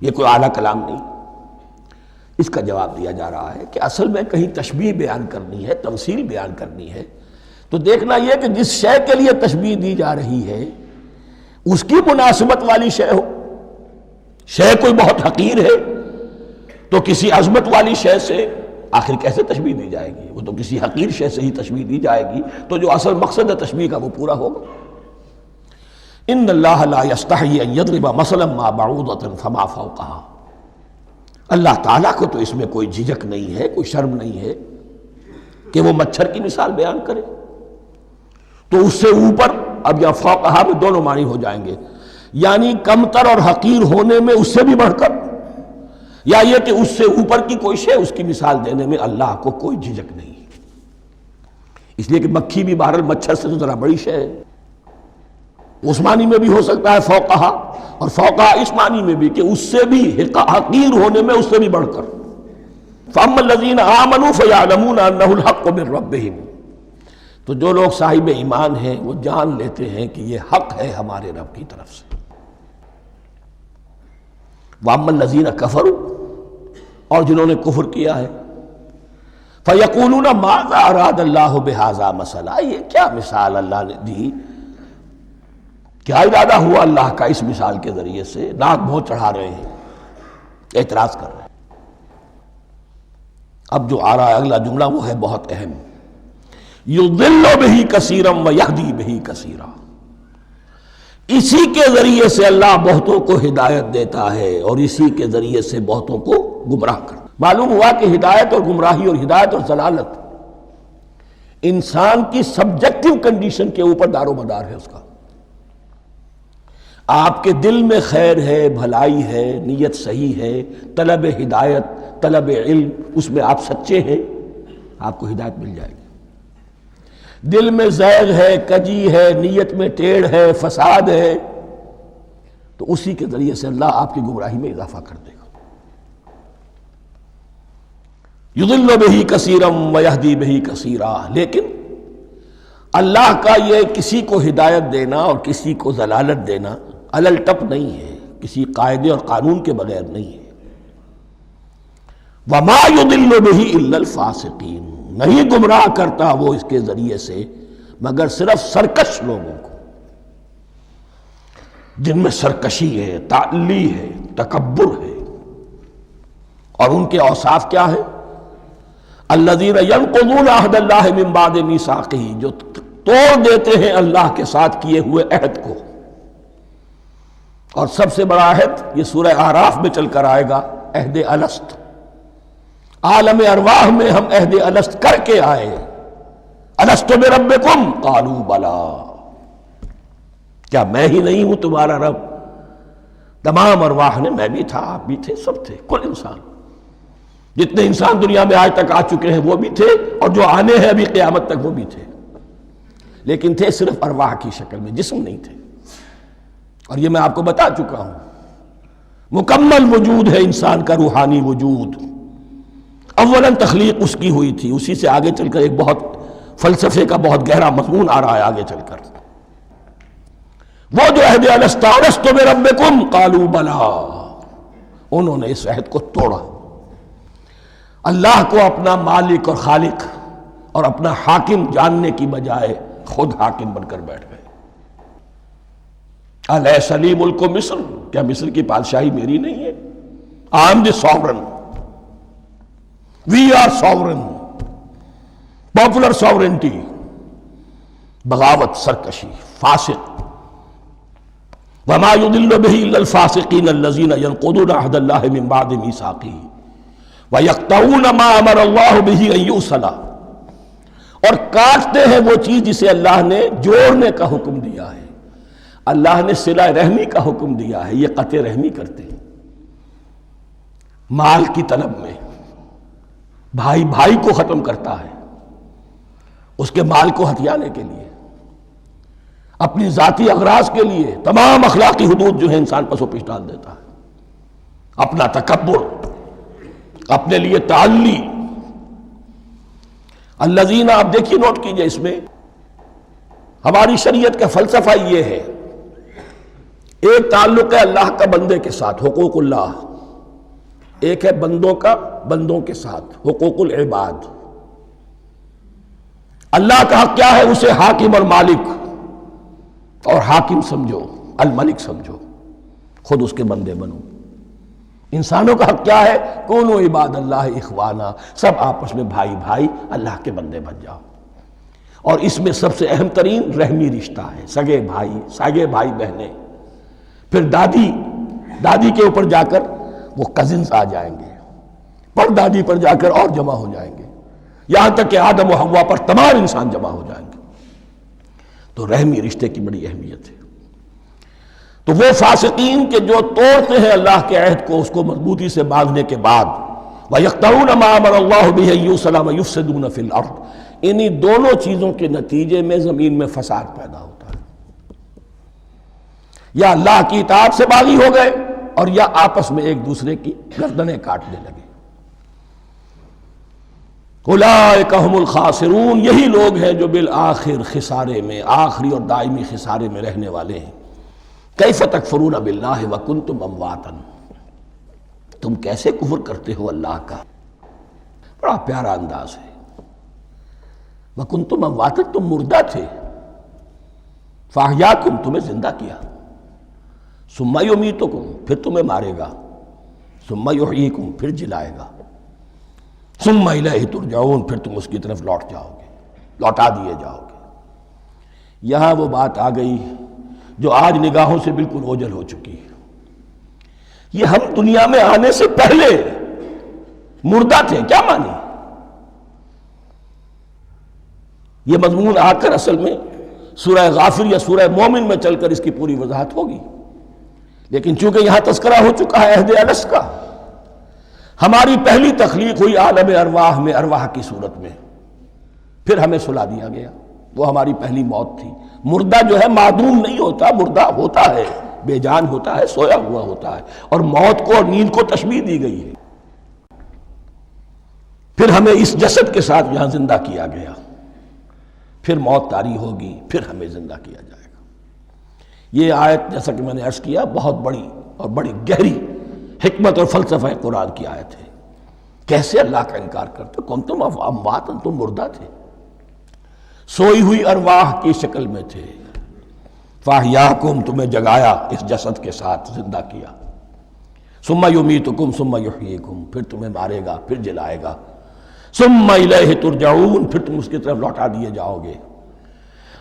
یہ کوئی اعلیٰ کلام نہیں۔ اس کا جواب دیا جا رہا ہے کہ اصل میں کہیں تشبیہ بیان کرنی ہے، تمثیل بیان کرنی ہے، تو دیکھنا یہ کہ جس شے کے لیے تشبیہ دی جا رہی ہے اس کی مناسبت والی شے ہو۔ شے کوئی بہت حقیر ہے تو کسی عظمت والی شے سے آخر کیسے تشبیہ دی جائے گی؟ وہ تو کسی حقیر شے سے ہی تشبیہ دی جائے گی تو جو اصل مقصد ہے تشبیہ کا وہ پورا ہوگا۔ ان اللہ لا یستحی ان یضرب مثلا ما بعوضۃ فما فوقہا، اللہ تعالیٰ کو تو اس میں کوئی جھجک نہیں ہے، کوئی شرم نہیں ہے کہ وہ مچھر کی مثال بیان کرے، تو اس سے اوپر، اب یا فوقہا میں دونوں معنی ہو جائیں گے، یعنی کمتر اور حقیر ہونے میں اس سے بھی بڑھ کر، یا یہ کہ اس سے اوپر کی کوئی شے اس کی مثال دینے میں اللہ کو کوئی جھجک نہیں، اس لیے کہ مکھی بھی بہرحال مچھر سے تو ذرا بڑی شے ہے۔ اس معنی میں بھی ہو سکتا ہے فوقہا، اور فوقہا اس معنی میں بھی کہ اس سے بھی حقیر ہونے میں اس سے بھی بڑھ کر۔ فَأَمَّا الَّذِينَ آمَنُوا فَيَعْلَمُونَ أَنَّهُ الْحَقُّ مِن رَّبِّهِمْ، تو جو لوگ صاحب ایمان ہیں وہ جان لیتے ہیں کہ یہ حق ہے ہمارے رب کی طرف سے۔ وَأَمَّا الَّذِينَ كَفَرُوا، اور جنہوں نے کفر کیا ہے، فَيَقُولُونَ مَاذَا أَرَادَ اللَّهُ بِهَذَا مَثَلًا، یہ کیا مثال اللہ نے دی، کیا ارادہ ہوا اللہ کا اس مثال کے ذریعے سے، ناک بھوں چڑھا رہے ہیں، اعتراض کر رہے ہیں۔ اب جو آ رہا ہے اگلا جملہ وہ ہے بہت اہم، یضل بہ کثیرا ویہدی بہ کثیرا، اسی کے ذریعے سے اللہ بہتوں کو ہدایت دیتا ہے اور اسی کے ذریعے سے بہتوں کو گمراہ کرتا۔ معلوم ہوا کہ ہدایت اور گمراہی اور ہدایت اور ضلالت انسان کی سبجیکٹو کنڈیشن کے اوپر دار و مدار ہے اس کا۔ آپ کے دل میں خیر ہے، بھلائی ہے، نیت صحیح ہے، طلب ہدایت، طلب علم، اس میں آپ سچے ہیں، آپ کو ہدایت مل جائے گی۔ دل میں زیغ ہے، کجی ہے، نیت میں ٹیڑھ ہے، فساد ہے، تو اسی کے ذریعے سے اللہ آپ کی گمراہی میں اضافہ کر دے گا۔ یضل بہ کثیرا ویہدی بہ کثیرا، لیکن اللہ کا یہ کسی کو ہدایت دینا اور کسی کو ضلالت دینا علل ٹپ نہیں ہے، کسی قاعدے اور قانون کے بغیر نہیں ہے۔ وَمَا يُضِلُّ بِهِ إِلَّا الْفَاسِقِينَ، نہیں گمراہ کرتا وہ اس کے ذریعے سے مگر صرف سرکش لوگوں کو، جن میں سرکشی ہے، تعلی ہے، تکبر ہے، اور ان کے اوصاف کیا ہے؟ الَّذِينَ يَنقُضُونَ عَهْدَ اللَّهِ مِن بَعْدِ مِيثَاقِهِ، جو توڑ دیتے ہیں اللہ کے ساتھ کیے ہوئے عہد کو۔ اور سب سے بڑا عہد یہ سورہ اعراف میں چل کر آئے گا، عہد الست۔ عالم ارواح میں ہم عہد الست کر کے آئے، الست بربکم قالوا بلا، کیا میں ہی نہیں ہوں تمہارا رب؟ تمام ارواح نے، میں بھی تھا، آپ بھی تھے، سب تھے، کل انسان، جتنے انسان دنیا میں آج تک آ چکے ہیں وہ بھی تھے، اور جو آنے ہیں ابھی قیامت تک وہ بھی تھے، لیکن تھے صرف ارواح کی شکل میں، جسم نہیں تھے۔ اور یہ میں آپ کو بتا چکا ہوں، مکمل وجود ہے انسان کا روحانی وجود۔ اولاً تخلیق اس کی ہوئی تھی، اسی سے آگے چل کر ایک بہت فلسفے کا بہت گہرا مضمون آ رہا ہے آگے چل کر۔ وہ جو عہد الست الست بربکم قالوا بلا، انہوں نے اس عہد کو توڑا، اللہ کو اپنا مالک اور خالق اور اپنا حاکم جاننے کی بجائے خود حاکم بن کر بیٹھ گئے۔ الیس لی ملک مصر، کیا مصر کی بادشاہی میری نہیں ہے؟ I am the sovereign. We are sovereign. Popular sovereignty. بغاوت، سرکشی، فاسق۔ وما يضل به الا الفاسقين الذين ينقضون عهد الله من بعد ميثاقه ويقطعون ما امر الله به ان يوصل، اور کاٹتے ہیں وہ چیز جسے اللہ نے جوڑنے کا حکم دیا ہے۔ اللہ نے صلہ رحمی کا حکم دیا ہے، یہ قطع رحمی کرتے ہیں مال کی طلب میں، بھائی بھائی کو ختم کرتا ہے اس کے مال کو ہتھیانے کے لیے، اپنی ذاتی اغراض کے لیے تمام اخلاقی حدود جو ہے انسان پس و پیش ڈال دیتا ہے، اپنا تکبر، اپنے لیے تعلی۔ الذین، آپ دیکھیے نوٹ کیجئے، اس میں ہماری شریعت کا فلسفہ یہ ہے، ایک تعلق ہے اللہ کا بندے کے ساتھ، حقوق اللہ، ایک ہے بندوں کا بندوں کے ساتھ، حقوق العباد۔ اللہ کا حق کیا ہے؟ اسے حاکم اور مالک، اور حاکم سمجھو، الملک سمجھو، خود اس کے بندے بنو۔ انسانوں کا حق کیا ہے؟ کونوا عباد اللہ اخوانا، سب آپس میں بھائی بھائی اللہ کے بندے بن جاؤ۔ اور اس میں سب سے اہم ترین رحمی رشتہ ہے، سگے بھائی بہنیں، پھر دادی کے اوپر جا کر وہ کزنز آ جائیں گے، پر دادی پر جا کر اور جمع ہو جائیں گے، یہاں تک کہ آدم و حوا پر تمام انسان جمع ہو جائیں گے۔ تو رحمی رشتے کی بڑی اہمیت ہے۔ تو وہ فاسقین کے جو توڑتے ہیں اللہ کے عہد کو، اس کو مضبوطی سے باندھنے کے بعد، وَيَقْطَعُونَ مَا أَمَرَ اللَّهُ بِهِ أَن يُوصَلَ وَيُفْسِدُونَ فِي الْأَرْضِ، انہی دونوں چیزوں کے نتیجے میں زمین میں فساد پیدا ہوتا ہے، یا اللہ کی اطاعت سے باغی ہو گئے اور یا آپس میں ایک دوسرے کی گردنیں کاٹنے لگے۔ اولئک ھم الخاسرون، یہی لوگ ہیں جو بالآخر خسارے میں، آخری اور دائمی خسارے میں رہنے والے ہیں۔ کیف تکفرون باللہ وکنتم امواتا، تم کیسے کفر کرتے ہو اللہ کا؟ بڑا پیارا انداز ہے۔ وکنتم امواتا، تم مردہ تھے، فاحیاکم، تمہیں زندہ کیا، ثم یمیتکم، پھر تمہیں مارے گا، ثم یحییکم، پھر جلائے گا، ثم الیہ ترجعون، پھر تم اس کی طرف لوٹ جاؤ گے، لوٹا دیے جاؤ گے۔ یہاں وہ بات آ گئی جو آج نگاہوں سے بالکل اوجھل ہو چکی ہے۔ یہ ہم دنیا میں آنے سے پہلے مردہ تھے، کیا مانی؟ یہ مضمون آ کر اصل میں سورہ غافر یا سورہ مومن میں چل کر اس کی پوری وضاحت ہوگی، لیکن چونکہ یہاں تذکرہ ہو چکا ہے عہد الست کا، ہماری پہلی تخلیق ہوئی عالم ارواح میں، ارواح کی صورت میں، پھر ہمیں سلا دیا گیا، وہ ہماری پہلی موت تھی۔ مردہ جو ہے معدوم نہیں ہوتا، مردہ ہوتا ہے، بے جان ہوتا ہے، سویا ہوا ہوتا ہے، اور موت کو اور نیند کو تشبیہ دی گئی ہے۔ پھر ہمیں اس جسد کے ساتھ یہاں زندہ کیا گیا، پھر موت طاری ہوگی، پھر ہمیں زندہ کیا جائے گا۔ یہ آیت جیسا کہ میں نے عرض کیا بہت بڑی اور بڑی گہری حکمت اور فلسفہ قرآن کی آیت ہے۔ کیسے اللہ کا انکار کرتے؟ کنتم اموات، تم مردہ تھے، سوئی ہوئی ارواح کی شکل میں تھے، فاحیاکم، تمہیں جگایا اس جسد کے ساتھ، زندہ کیا، ثم یمیتکم ثم یحییکم، پھر تمہیں مارے گا، پھر جلائے گا، ثم الیہ ترجعون، پھر تم اس کی طرف لوٹا دیے جاؤ گے۔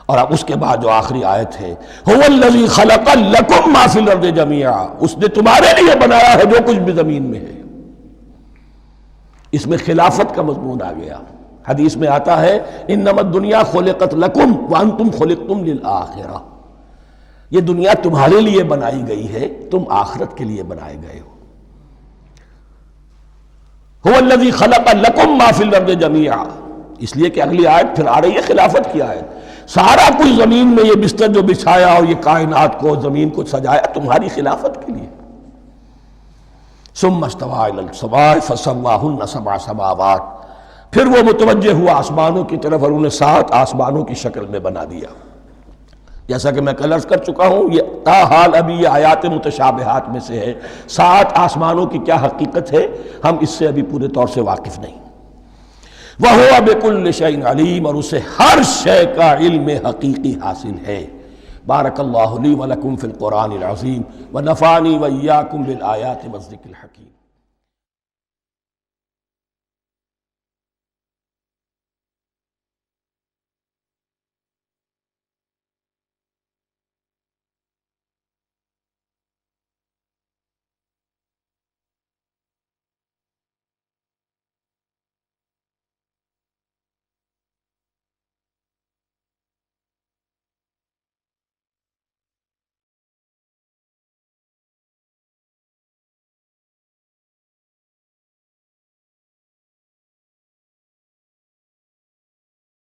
اور اب اس کے بعد جو آخری آیت ہے، هو الذی خلق لکم ما فی الارض جمیعا، اس نے تمہارے لیے بنایا ہے جو کچھ بھی زمین میں ہے۔ اس میں خلافت کا مضمون آ گیا۔ حدیث میں آتا ہے انما الدنیا خلقت لکم وانتم خلقتم للآخرہ، یہ دنیا تمہارے لیے بنائی گئی ہے، تم آخرت کے لیے بنائے گئے ہو۔ هو الذی خلق لکم ما فی الارض جمیعا، اس لیے کہ اگلی آیت پھر آ رہی ہے خلافت کی آیت، سارا کچھ زمین میں یہ بستر جو بچھایا اور یہ کائنات کو، زمین کو سجایا تمہاری خلافت کے لیے۔ ثم استوى الى السماء فسواهن سبع سماوات، پھر وہ متوجہ ہوا آسمانوں کی طرف اور انہیں 7 آسمانوں کی شکل میں بنا دیا۔ جیسا کہ میں کل عرض کر چکا ہوں، یہ تاحال ابھی یہ آیات متشابہات میں سے ہے۔ 7 آسمانوں کی کیا حقیقت ہے ہم اس سے ابھی پورے طور سے واقف نہیں۔ وَهُوَ بِكُلِّ شَيْءٍ عَلِيمٌ، اور اسے ہر شے کا علم حقیقی حاصل ہے۔ بارک اللہ لی ولکم فی القرآن العظیم ونفعنی وإیاکم بالآیات والذکر الحکیم۔